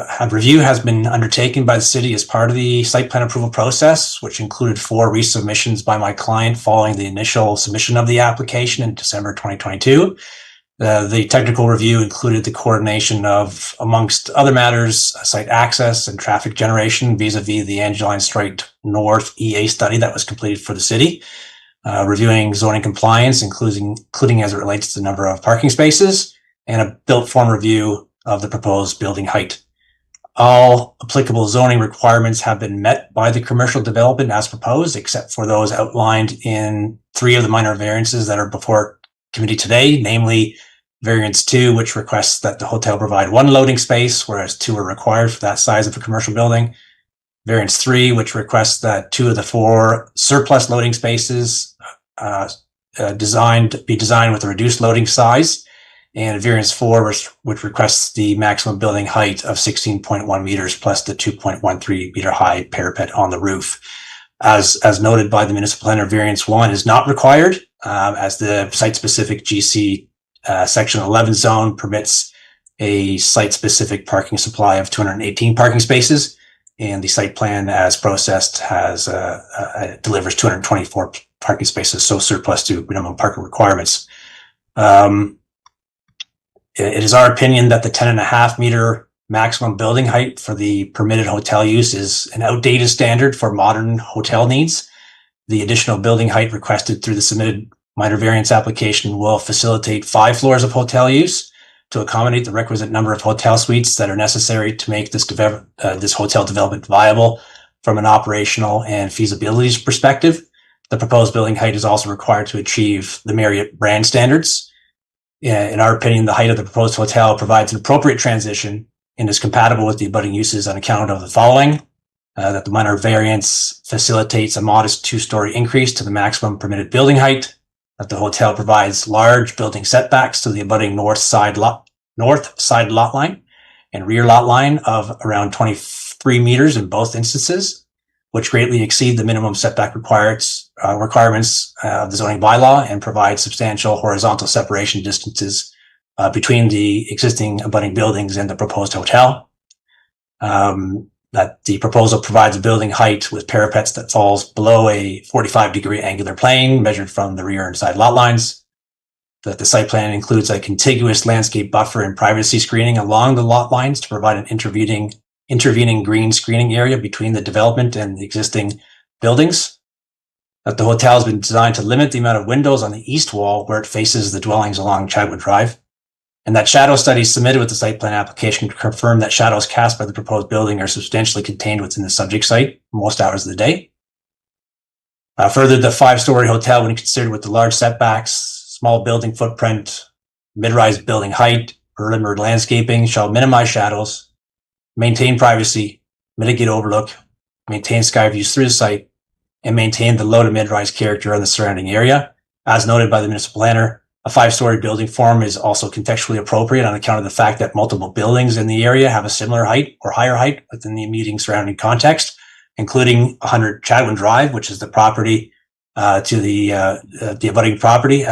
has been undertaken by the city as part of the site plan approval process, which included 4 resubmissions by my client following the initial submission of the application in December 2022. The technical review included the coordination of, amongst other matters, site access and traffic generation vis-a-vis the Angeline Street North EA study that was completed for the city, reviewing zoning compliance, including as it relates to the number of parking spaces, and a built form review of the proposed building height. All applicable zoning requirements have been met by the commercial development as proposed, except for those outlined in 3 of the minor variances that are before committee today, namely variance 2, which requests that the hotel provide 1 loading space, whereas 2 are required for that size of a commercial building. Variance 3, which requests that 2 of the 4 surplus loading spaces be designed with a reduced loading size. and variance 4, which requests the maximum building height of 16.1 meters plus the 2.13 meter high parapet on the roof. As noted by the municipal planner, variance 1 is not required, as the site-specific GC section 11 zone permits a site-specific parking supply of 218 parking spaces, and the site plan as processed delivers 224 parking spaces, so surplus to minimum parking requirements. It is our opinion that the 10.5 meter maximum building height for the permitted hotel use is an outdated standard for modern hotel needs. The additional building height requested through the submitted minor variance application will facilitate 5 floors of hotel use to accommodate the requisite number of hotel suites that are necessary to make this hotel development viable from an operational and feasibility perspective. The proposed building height is also required to achieve the Marriott brand standards. In our opinion, the height of the proposed hotel provides an appropriate transition and is compatible with the abutting uses on account of the following: that the minor variance facilitates a modest 2-story increase to the maximum permitted building height, that the hotel provides large building setbacks to the abutting north side lot line and rear lot line of around 23 meters in both instances, which greatly exceed the minimum setback requirements of the zoning bylaw and provide substantial horizontal separation distances between the existing abutting buildings and the proposed hotel. That the proposal provides a building height with parapets that falls below a 45-degree angular plane measured from the rear and side lot lines. That the site plan includes a contiguous landscape buffer and privacy screening along the lot lines to provide an intervening green screening area between the development and the existing buildings. That the hotel has been designed to limit the amount of windows on the east wall where it faces the dwellings along Chadwood Drive. And that shadow studies submitted with the site plan application confirm that shadows cast by the proposed building are substantially contained within the subject site most hours of the day. Further, the 5-story hotel, when considered with the large setbacks, small building footprint, mid-rise building height, perimeter landscaping, shall minimize shadows, maintain privacy, mitigate overlook, maintain sky views through the site, and maintain the low to mid-rise character of the surrounding area. As noted by the municipal planner, a 5-story building form is also contextually appropriate on account of the fact that multiple buildings in the area have a similar height or higher height within the immediate surrounding context, including 100 Chadwin Drive, which is the property to the abutting property,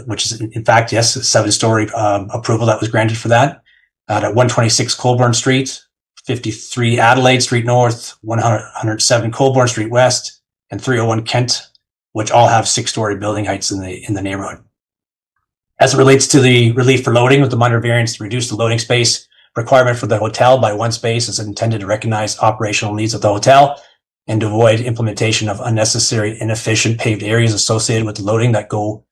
which is in fact, yes, a 7-story approval that was granted for that. At 126 Colborne Street, 53 Adelaide Street North, 107 Colborne Street West, and 301 Kent, which all have 6-story building heights in the neighborhood. As it relates to the relief for loading with the minor variance to reduce the loading space requirement for the hotel by 1 space is intended to recognize operational needs of the hotel and to avoid implementation of unnecessary inefficient paved areas associated with the loading that go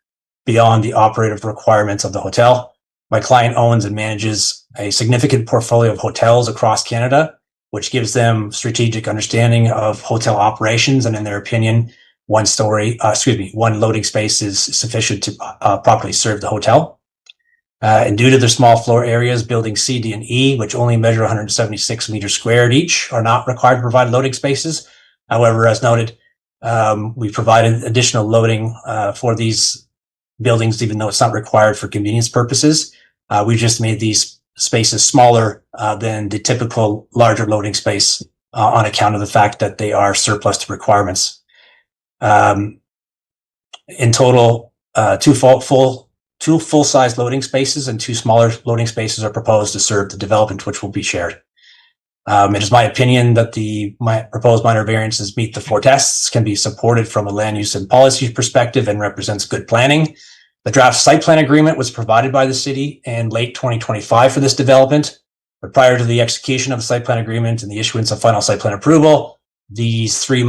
beyond the operative requirements of the hotel. My client owns and manages a significant portfolio of hotels across Canada, which gives them strategic understanding of hotel operations, and in their opinion, one loading space is sufficient to properly serve the hotel. And due to their small floor areas, buildings C, D, and E, which only measure 176 meters squared each, are not required to provide loading spaces. However, as noted, we provided additional loading for these buildings, even though it's not required for convenience purposes. We just made these spaces smaller than the typical larger loading space on account of the fact that they are surplus to requirements. In total, two full-size loading spaces and 2 smaller loading spaces are proposed to serve the development, which will be shared. It is my opinion that the proposed minor variances meet the 4 tests, can be supported from a land use and policy perspective, and represents good planning. The draft site plan agreement was provided by the city in late 2025 for this development, but prior to the execution of the site plan agreement and the issuance of final site plan approval, these 3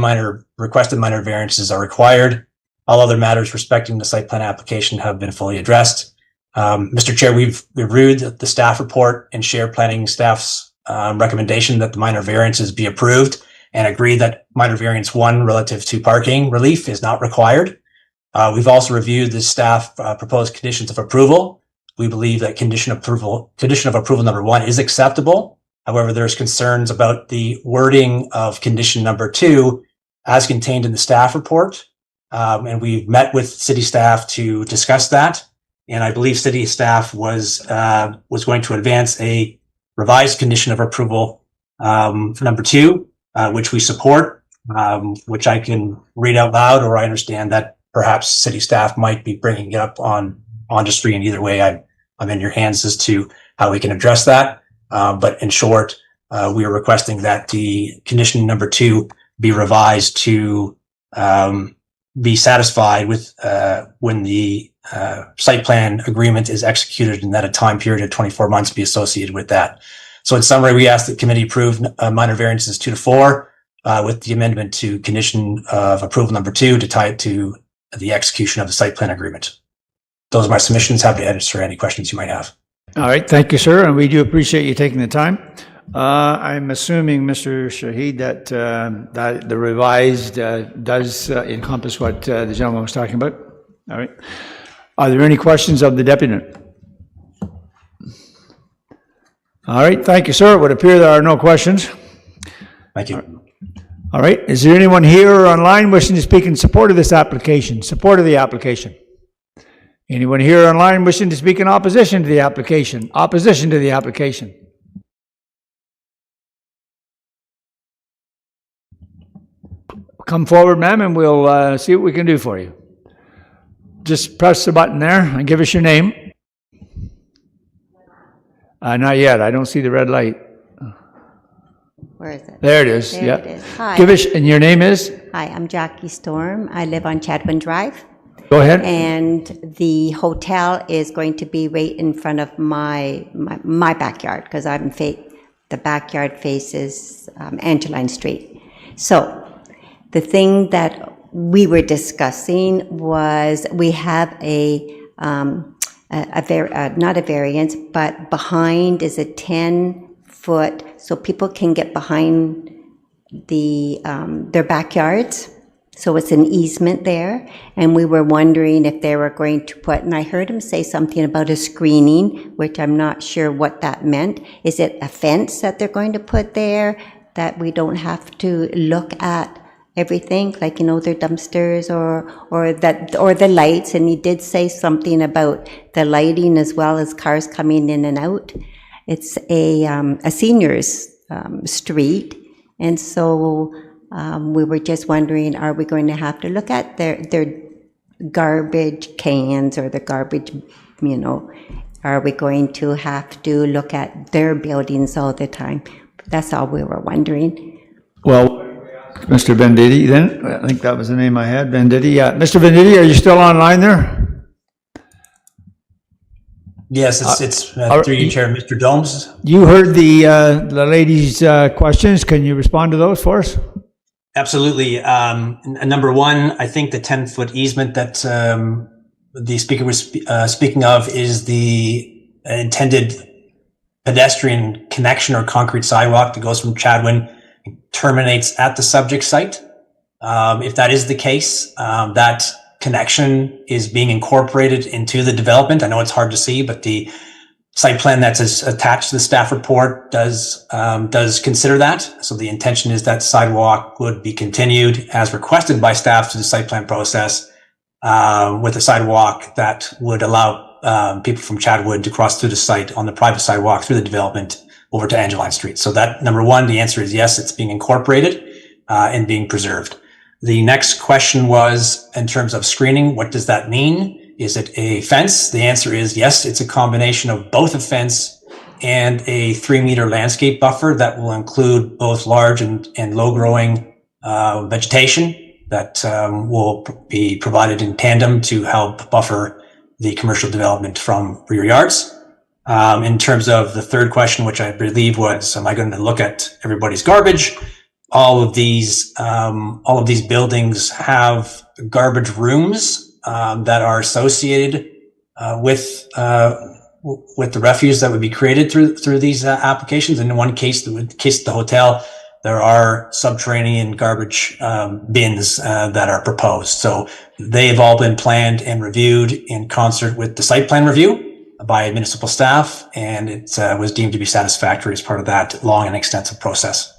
requested minor variances are required. All other matters respecting the site plan application have been fully addressed. Mr. Chair, we've reviewed the staff report and share planning staff's recommendation that the minor variances be approved, and agree that minor variance 1 relative to parking relief is not required. We've also reviewed the staff proposed conditions of approval. We believe that condition of approval number 1 is acceptable. However, there's concerns about the wording of condition number 2 as contained in the staff report. And we've met with city staff to discuss that. and I believe city staff was going to advance a revised condition of approval for number 2, which we support, which I can read out loud, or I understand that perhaps city staff might be bringing it up onto screen. Either way, I'm in your hands as to how we can address that. But in short, we are requesting that the condition number 2 be revised to be satisfied with when the site plan agreement is executed, and that a time period of 24 months be associated with that. So in summary, we ask that committee approve minor variances 2 to 4 with the amendment to condition of approval number 2 to tie it to the execution of the site plan agreement. Those are my submissions. Happy to answer any questions you might have. All right, thank you, sir, and we do appreciate you taking the time. I'm assuming, Mr. Shahid, that the revised does encompass what the gentleman was talking about. All right. Are there any questions of the deputy? All right, thank you, sir. It would appear there are no questions. Thank you. All right, is there anyone here or online wishing to speak in support of this application? Support of the application? Anyone here online wishing to speak in opposition to the application? Opposition to the application? Come forward, ma'am, and we'll see what we can do for you. Just press the button there and give us your name. Not yet. I don't see the red light. Where is it? There it is. There Yep. it is. Hi. Give us, and your name is? Hi, I'm Jackie Storm. I live on Chadwin Drive. Go ahead. And the hotel is going to be right in front of my backyard, because the backyard faces Angeline Street. So the thing that we were discussing was we have not a variance, but behind is a 10-foot, so people can get behind their backyards. So it's an easement there, and we were wondering if they were going to put, and I heard him say something about a screening, which I'm not sure what that meant. Is it a fence that they're going to put there, that we don't have to look at everything, like, their dumpsters or the lights? And he did say something about the lighting as well as cars coming in and out. It's a seniors street, and so we were just wondering, are we going to have to look at their garbage cans or the garbage, are we going to have to look at their buildings all the time? That's all we were wondering. Well, Mr. Venditti, then, I think that was the name I had, Venditti. Yeah, Mr. Venditti, are you still online there? Yes, it's through you, Chair, Mr. Domes. You heard the lady's questions. Can you respond to those for us? Absolutely. Number 1, I think the 10-foot easement that the speaker was speaking of is the intended pedestrian connection or concrete sidewalk that goes from Chadwin, terminates at the subject site. If that is the case, that connection is being incorporated into the development. I know it's hard to see, but the site plan that's attached to the staff report does consider that. So the intention is that sidewalk would be continued as requested by staff through the site plan process, with a sidewalk that would allow people from Chadwood to cross through the site on the private sidewalk through the development over to Angeline Street. So that, number 1, the answer is yes, it's being incorporated and being preserved. The next question was, in terms of screening, what does that mean? Is it a fence? The answer is yes, it's a combination of both a fence and a 3-meter landscape buffer that will include both large and low-growing vegetation that will be provided in tandem to help buffer the commercial development from rear yards. In terms of the third question, which I believe was, am I going to look at everybody's garbage? All of these buildings have garbage rooms that are associated with the refuse that would be created through these applications. And in one case, the case of the hotel, there are subterranean garbage bins that are proposed. So they've all been planned and reviewed in concert with the site plan review by municipal staff, and it was deemed to be satisfactory as part of that long and extensive process.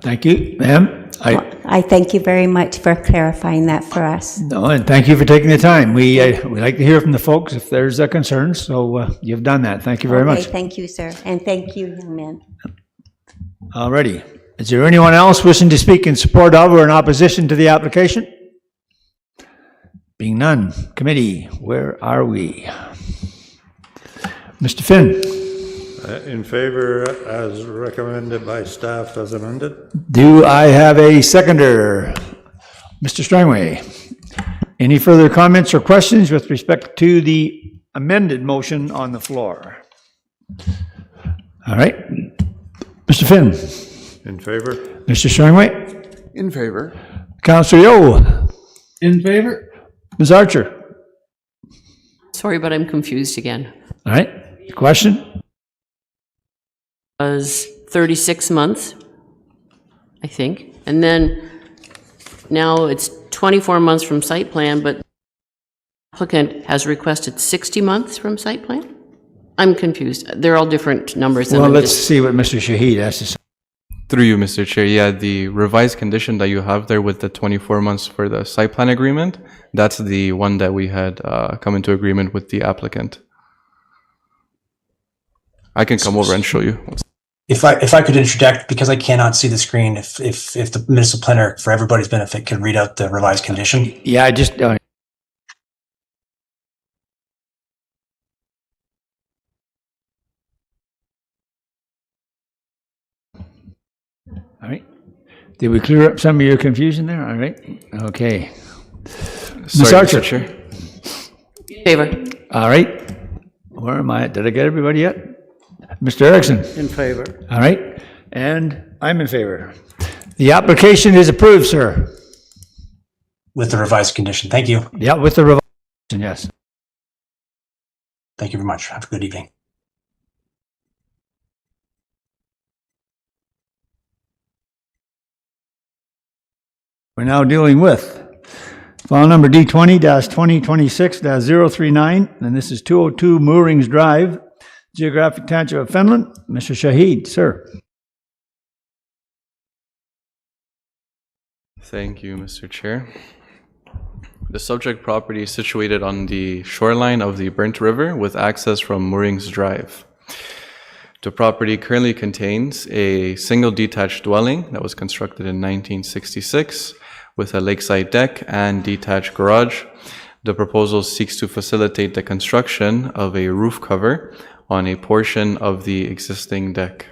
Thank you, ma'am. I thank you very much for clarifying that for us. No, and thank you for taking the time. We like to hear from the folks if there's a concern, so you've done that. Thank you very much. Thank you, sir, and thank you, young man. Alrighty. Is there anyone else wishing to speak in support of or in opposition to the application? Being none, committee, where are we? Mr. Finn? In favor as recommended by staff as amended. Do I have a seconder? Mr. Strangway? Any further comments or questions with respect to the amended motion on the floor? All right. Mr. Finn? In favor. Mr. Strangway? In favor. Councillor Yo? In favor. Ms. Archer? Sorry, but I'm confused again. All right. Question? Was 36 months, I think. And then now it's 24 months from site plan, but the applicant has requested 60 months from site plan? I'm confused. They're all different numbers. Well, let's see what Mr. Shahid has to say. Through you, Mr. Chair, yeah, the revised condition that you have there with the 24 months for the site plan agreement, that's the one that we had come into agreement with the applicant. I can come over and show you. If I could interject, because I cannot see the screen, if the municipal planner, for everybody's benefit, could read out the revised condition. Yeah, I just... All right. Did we clear up some of your confusion there? All right. Okay. Ms. Archer? Mr. Chair. In favor. All right. Where am I? Did I get everybody yet? Mr. Erickson? In favor. All right. And I'm in favor. The application is approved, sir. With the revised condition. Thank you. Yeah, with the revised condition, yes. Thank you very much. Have a good evening. We're now dealing with file number D20-2026-039, and this is 202 Mings Drive, Geographic Township of Finland. Mr. Shahid, sir. Thank you, Mr. Chair. The subject property is situated on the shoreline of the Burnt River with access from Mings Drive. The property currently contains a single detached dwelling that was constructed in 1966 with a lakeside deck and detached garage. The proposal seeks to facilitate the construction of a roof cover on a portion of the existing deck.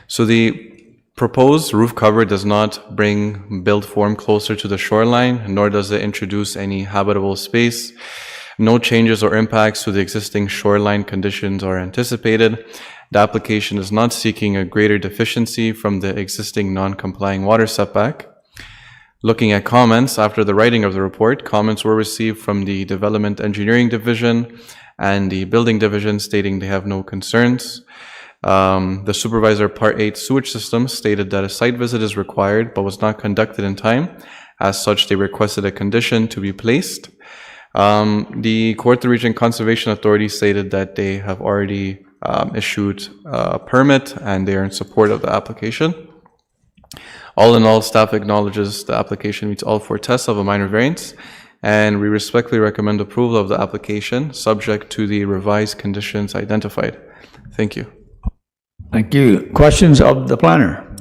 So the proposed roof cover does not bring build form closer to the shoreline, nor does it introduce any habitable space. No changes or impacts to the existing shoreline conditions are anticipated. The application is not seeking a greater deficiency from the existing non-complying water setback. Looking at comments, after the writing of the report, comments were received from the Development Engineering Division and the Building Division stating they have no concerns. The Supervisor Part 8 sewage system stated that a site visit is required but was not conducted in time. As such, they requested a condition to be placed. The Kawartha Region Conservation Authority stated that they have already issued a permit and they are in support of the application. All in all, staff acknowledges the application meets all four tests of a minor variance, and we respectfully recommend approval of the application subject to the revised conditions identified. Thank you. Thank you. Questions of the planner?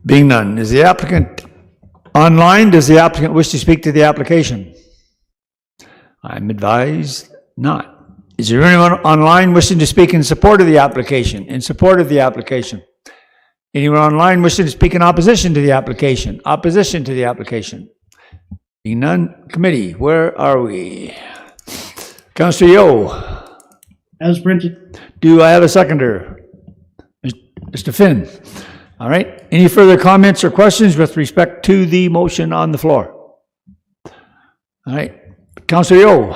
Being none, is the applicant online? Does the applicant wish to speak to the application? I'm advised not. Is there anyone online wishing to speak in support of the application? In support of the application? Anyone online wishing to speak in opposition to the application? Opposition to the application? Being none, committee, where are we? Councillor Yo. As printed. Do I have a seconder? Mr. Finn. All right. Any further comments or questions with respect to the motion on the floor? All right. Councillor Yo.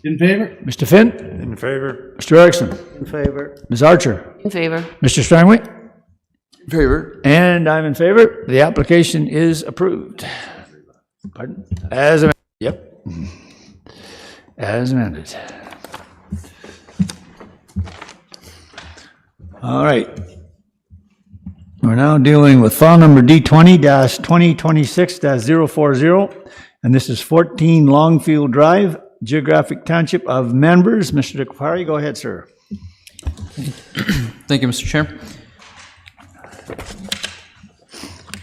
In favor. Mr. Finn. In favor. Mr. Erickson. In favor. Ms. Archer. In favor. Mr. Strangway. In favor. And I'm in favor. The application is approved. Pardon? As amended. Yep. As amended. All right. We're now dealing with file number D20-2026-040, and this is 14 Longfield Drive, Geographic Township of Members. Mr. DeCapari, go ahead, sir. Thank you, Mr. Chair.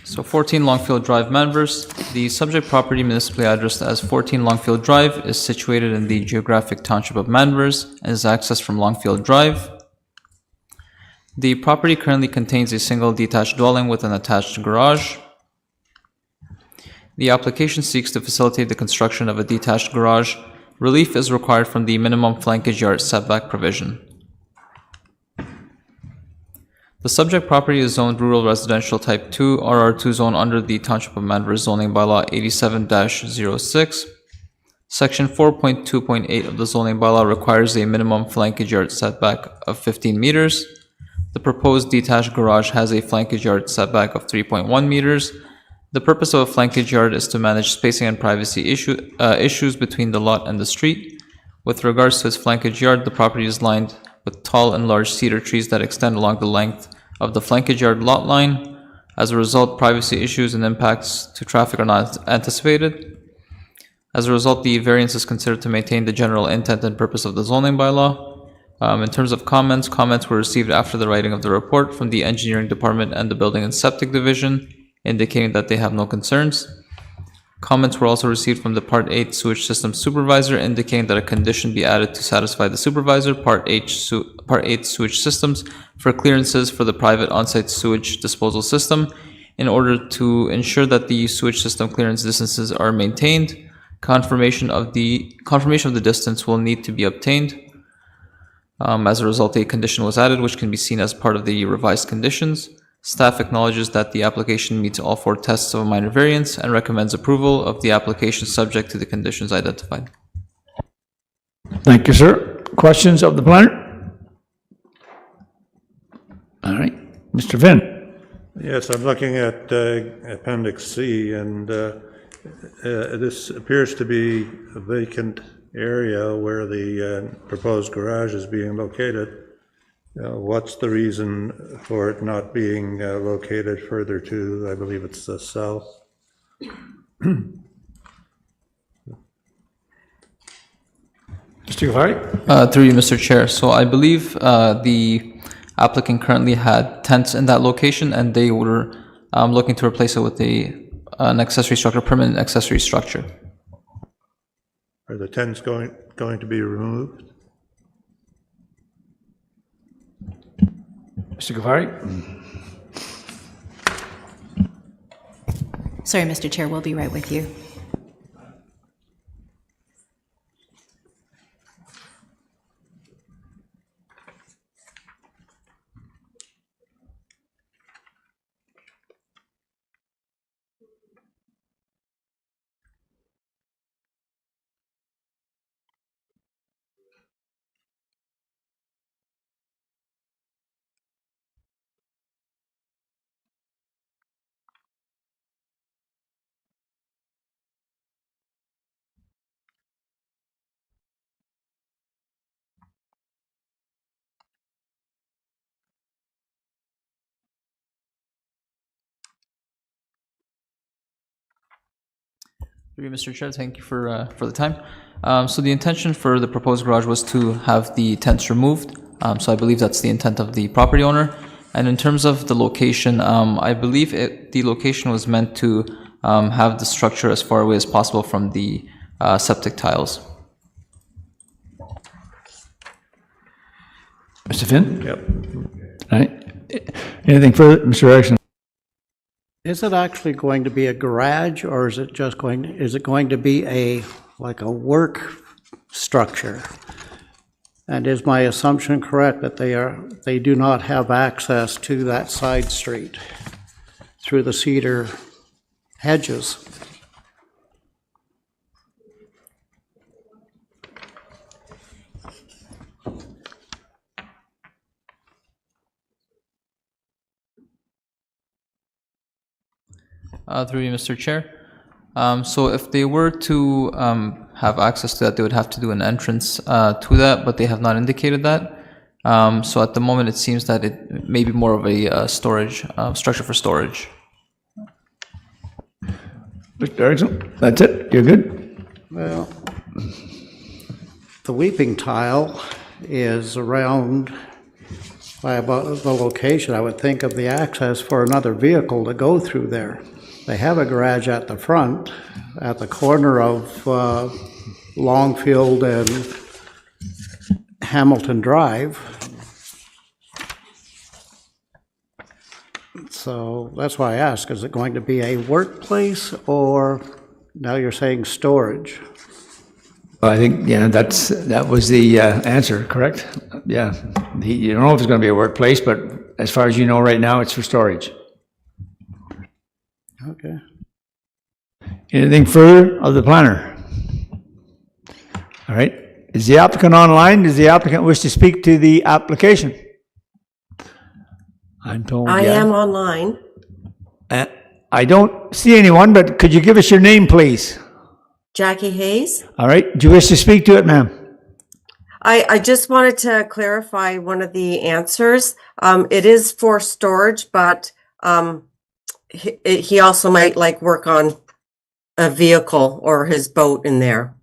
So 14 Longfield Drive, Members. The subject property municipally addressed as 14 Longfield Drive is situated in the geographic township of Members and is accessed from Longfield Drive. The property currently contains a single detached dwelling with an attached garage. The application seeks to facilitate the construction of a detached garage. Relief is required from the minimum flankage yard setback provision. The subject property is zoned Rural Residential Type 2 RR2 zone under the Township of Manvers zoning bylaw 87-06. Section 4.2.8 of the zoning bylaw requires a minimum flankage yard setback of 15 meters. The proposed detached garage has a flankage yard setback of 3.1 meters. The purpose of a flankage yard is to manage spacing and privacy issues between the lot and the street. With regards to its flankage yard, the property is lined with tall and large cedar trees that extend along the length of the flankage yard lot line. As a result, privacy issues and impacts to traffic are not anticipated. As a result, the variance is considered to maintain the general intent and purpose of the zoning bylaw. In terms of comments were received after the writing of the report from the engineering department and the building and septic division, indicating that they have no concerns. Comments were also received from the Part 8 sewage system supervisor, indicating that a condition be added to satisfy the supervisor, Part 8 sewage systems, for clearances for the private on-site sewage disposal system. In order to ensure that the sewage system clearance distances are maintained, confirmation of the distance will need to be obtained. As a result, a condition was added, which can be seen as part of the revised conditions. Staff acknowledges that the application meets all 4 tests of a minor variance and recommends approval of the application subject to the conditions identified. Thank you, sir. Questions of the planner? All right, Mr. Finn. Yes, I'm looking at Appendix C, and this appears to be a vacant area where the proposed garage is being located. What's the reason for it not being located further to, I believe it's the south? Mr. Gavari? Through you, Mr. Chair. So I believe the applicant currently had tents in that location, and they were looking to replace it with an accessory structure, permanent accessory structure. Are the tents going to be removed? Mr. Gavari? Sorry, Mr. Chair, we'll be right with you. Through you, Mr. Chair, thank you for the time. So the intention for the proposed garage was to have the tents removed. So I believe that's the intent of the property owner. And in terms of the location, I believe the location was meant to have the structure as far away as possible from the septic tiles. Mr. Finn? Yep. All right. Anything further, Mr. Erickson? Is it actually going to be a garage, or is it going to be like a work structure? And is my assumption correct that they do not have access to that side street through the cedar hedges? Through you, Mr. Chair. So if they were to have access to that, they would have to do an entrance to that, but they have not indicated that. So at the moment, it seems that it may be more of a storage, structure for storage. Mr. Erickson, that's it? You're good? Well, the weeping tile is around by about the location. I would think of the access for another vehicle to go through there. They have a garage at the front, at the corner of Longfield and Hamilton Drive. So that's why I ask, is it going to be a workplace, or now you're saying storage? Well, I think, yeah, that was the answer, correct? Yeah. You don't know if it's going to be a workplace, but as far as you know right now, it's for storage. Okay. Anything further of the planner? All right. Is the applicant online? Does the applicant wish to speak to the application? I'm told I yes. am online. I don't see anyone, but could you give us your name, please? Jackie Hayes. All right. Do you wish to speak to it, ma'am? I just wanted to clarify one of the answers. It is for storage, but he also might like work on a vehicle or his boat in there.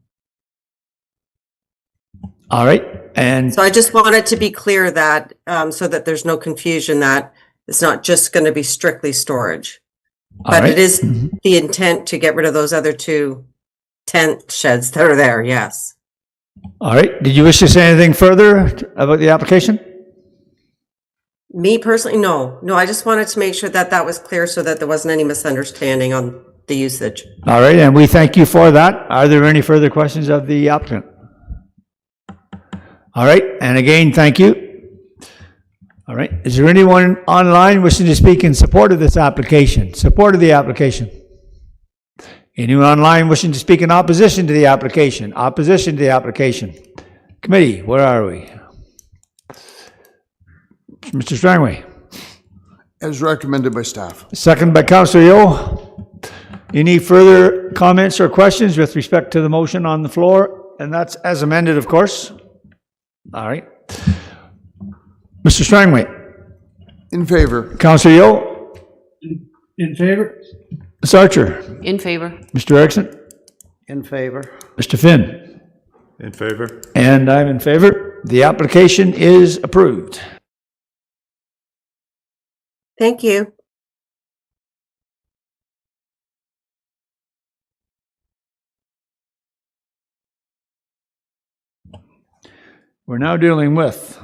All right. And so I just wanted to be clear that so that there's no confusion that it's not just going to be strictly storage, but it is the intent to get rid of those other two tent sheds that are there. Yes. All right. Did you wish to say anything further about the application? Me personally, no. I just wanted to make sure that that was clear so that there wasn't any misunderstanding on the usage. All right. And we thank you for that. Are there any further questions of the applicant? All right. And again, thank you. All right. Is there anyone online wishing to speak in support of this application? Support of the application? Anyone online wishing to speak in opposition to the application? Opposition to the application? Committee, where are we? Mr. Strangway. As recommended by staff. Second by Councillor Yeo. Any further comments or questions with respect to the motion on the floor? And that's as amended, of course. All right. Mr. Strangway. In favor. Councillor Yeo. In favor? Ms. Archer. In favor. Mr. Erickson. In favor. Mr. Finn. In favor. And I'm in favor. The application is approved. Thank you. We're now dealing with,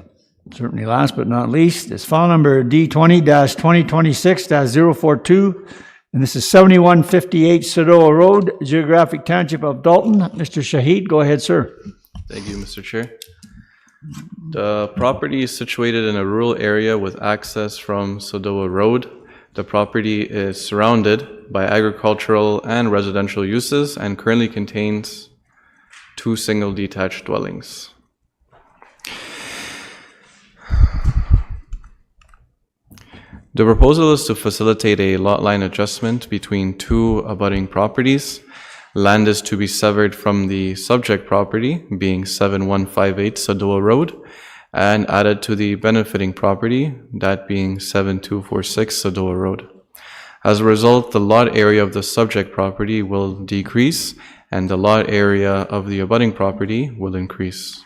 certainly last but not least, is file number D20-2026-042, and this is 7158 Sadoa Road, Geographic Township of Dalton. Mr. Shahid, go ahead, sir. Thank you, Mr. Chair. The property is situated in a rural area with access from Sadoa Road. The property is surrounded by agricultural and residential uses and currently contains 2 single detached dwellings. The proposal is to facilitate a lot line adjustment between 2 abutting properties. Land is to be severed from the subject property, being 7158 Sadoa Road, and added to the benefiting property, that being 7246 Sadoa Road. As a result, the lot area of the subject property will decrease, and the lot area of the abutting property will increase.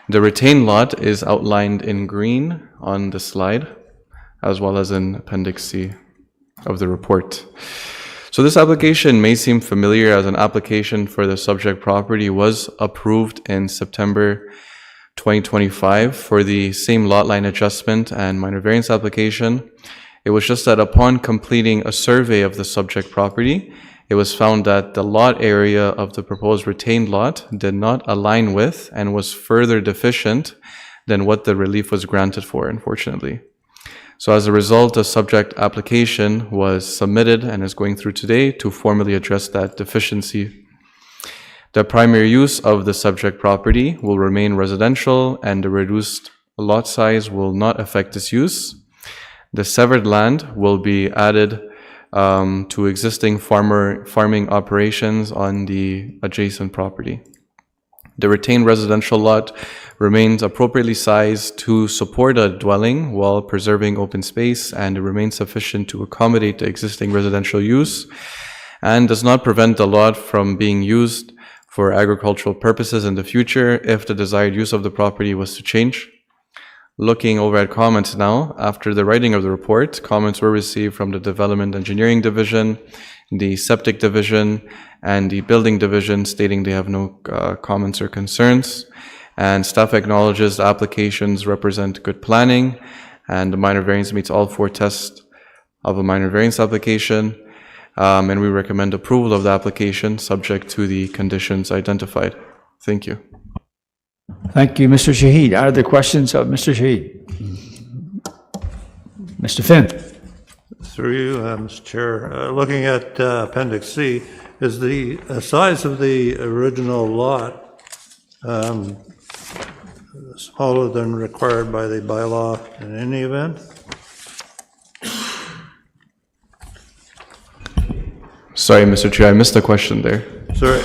The retained lot is outlined in green on the slide, as well as in Appendix C of the report. So this application may seem familiar, as an application for the subject property was approved in September 2025 for the same lot line adjustment and minor variance application. It was just that upon completing a survey of the subject property, it was found that the lot area of the proposed retained lot did not align with and was further deficient than what the relief was granted for, unfortunately. So as a result, a subject application was submitted and is going through today to formally address that deficiency. The primary use of the subject property will remain residential, and the reduced lot size will not affect its use. The severed land will be added to existing farming operations on the adjacent property. The retained residential lot remains appropriately sized to support a dwelling while preserving open space, and it remains sufficient to accommodate the existing residential use, and does not prevent the lot from being used for agricultural purposes in the future if the desired use of the property was to change. Looking over at comments now, after the writing of the report, comments were received from the Development Engineering Division, the Septic Division, and the Building Division stating they have no comments or concerns. And staff acknowledges the applications represent good planning, and the minor variance meets all 4 tests of a minor variance application. And we recommend approval of the application subject to the conditions identified. Thank you. Thank you, Mr. Shahid. Are there questions of Mr. Shahid? Mr. Finn? Through you, Mr. Chair. Looking at Appendix C, is the size of the original lot smaller than required by the bylaw in any event? Sorry, Mr. Chair, I missed the question there. Sorry.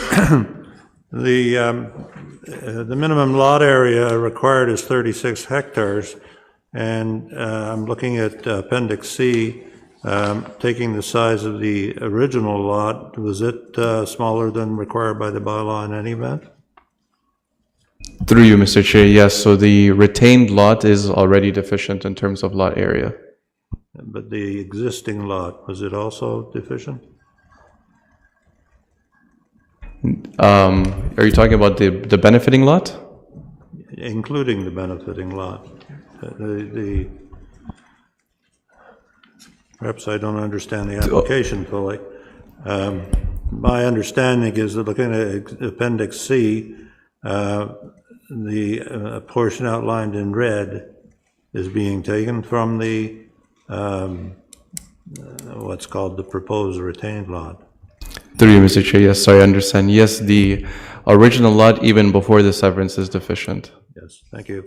The minimum lot area required is 36 hectares, and I'm looking at Appendix C, taking the size of the original lot. Was it smaller than required by the bylaw in any event? Through you, Mr. Chair, yes. So the retained lot is already deficient in terms of lot area. But the existing lot, was it also deficient? Are you talking about the benefiting lot? Including the benefiting lot. Perhaps I don't understand the application fully. My understanding is that looking at Appendix C, the portion outlined in red is being taken from the what's called the proposed retained lot. Through you, Mr. Chair, yes, sorry, I understand. Yes, the original lot, even before the severance, is deficient. Yes, thank you.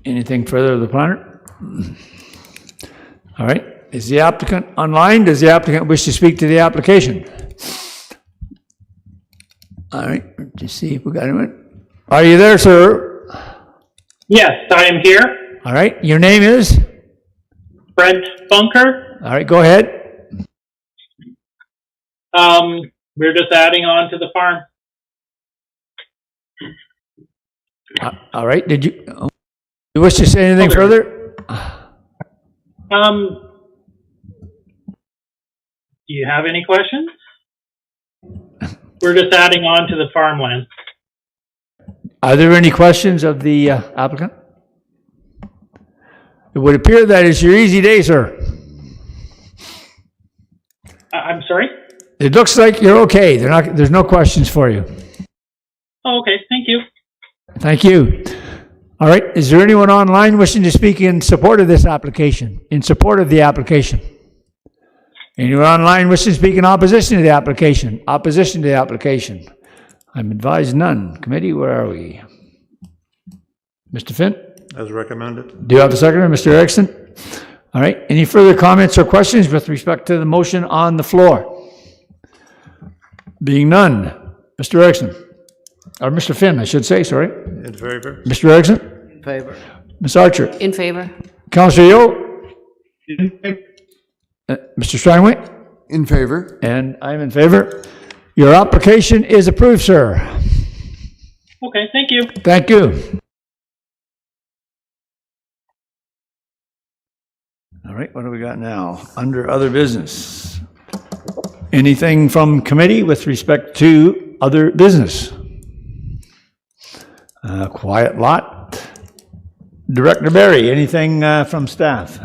Anything further of the planner? All right. Is the applicant online? Does the applicant wish to speak to the application? All right. Just see if we got him. Are you there, sir? Yes, I am here. All right. Your name is? Brent Bunker. All right. Go ahead. We're just adding on to the farm. All right. Did you wish to say anything further? Do you have any questions? We're just adding on to the farmland. Are there any questions of the applicant? It would appear that it's your easy day, sir. I'm sorry? It looks like you're okay. There's no questions for you. Oh, okay. Thank you. Thank you. All right. Is there anyone online wishing to speak in support of this application? In support of the application? Anyone online wishing to speak in opposition to the application? Opposition to the application? I'm advised none. Committee, where are we? Mr. Finn? As recommended. Do you have a seconder, Mr. Erickson? All right. Any further comments or questions with respect to the motion on the floor? Being none. Mr. Erickson? Or Mr. Finn, I should say, sorry. In favor. Mr. Erickson? In favor. Ms. Archer? In favor. Councillor Yeo? Mr. Steinway? In favor. And I'm in favor. Your application is approved, sir. Okay, thank you. Thank you. All right, what do we got now? Under other business. Anything from committee with respect to other business? Quiet lot. Director Barry, anything from staff?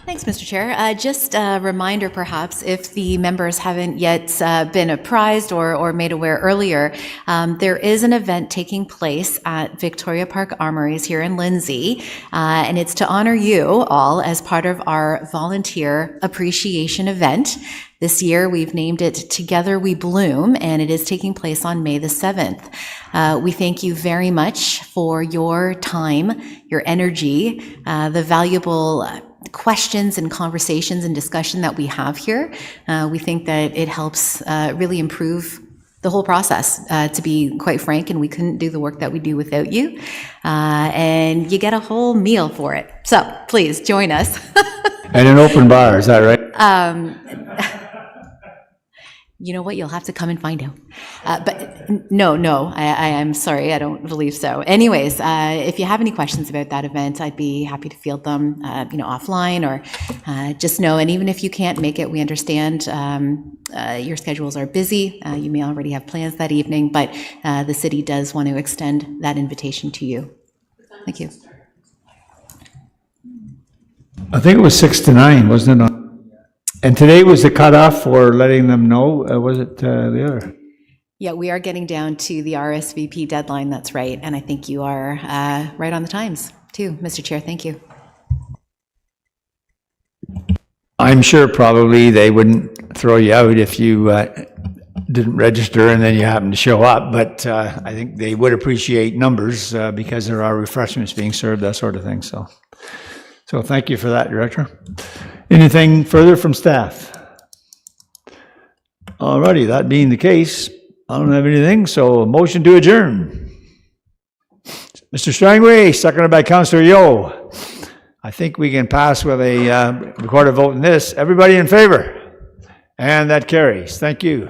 Thanks, Mr. Chair. Just a reminder, perhaps, if the members haven't yet been apprised or made aware earlier, there is an event taking place at Victoria Park Armories here in Lindsay, and it's to honor you all as part of our volunteer appreciation event. This year, we've named it Together We Bloom, and it is taking place on May the 7th. We thank you very much for your time, your energy, the valuable questions and conversations and discussion that we have here. We think that it helps really improve the whole process, to be quite frank, and we couldn't do the work that we do without you. And you get a whole meal for it. So please join us. And an open bar, is that right? You know what? You'll have to come and find out. But no, I am sorry. I don't believe so. Anyways, if you have any questions about that event, I'd be happy to field them, offline, or just know. And even if you can't make it, we understand your schedules are busy. You may already have plans that evening, but the city does want to extend that invitation to you. Thank you. I think it was 6 to 9, wasn't it? And today was the cutoff for letting them know, was it the other? Yeah, we are getting down to the RSVP deadline, that's right. And I think you are right on the times, too, Mr. Chair. Thank you. I'm sure probably they wouldn't throw you out if you didn't register and then you happen to show up, but I think they would appreciate numbers because there are refreshments being served, that sort of thing. So thank you for that, Director. Anything further from staff? Alrighty, that being the case, I don't have anything, so a motion to adjourn. Mr. Strangway, seconded by Councillor Yeo. I think we can pass with a recorded vote in this. Everybody in favor? And that carries. Thank you.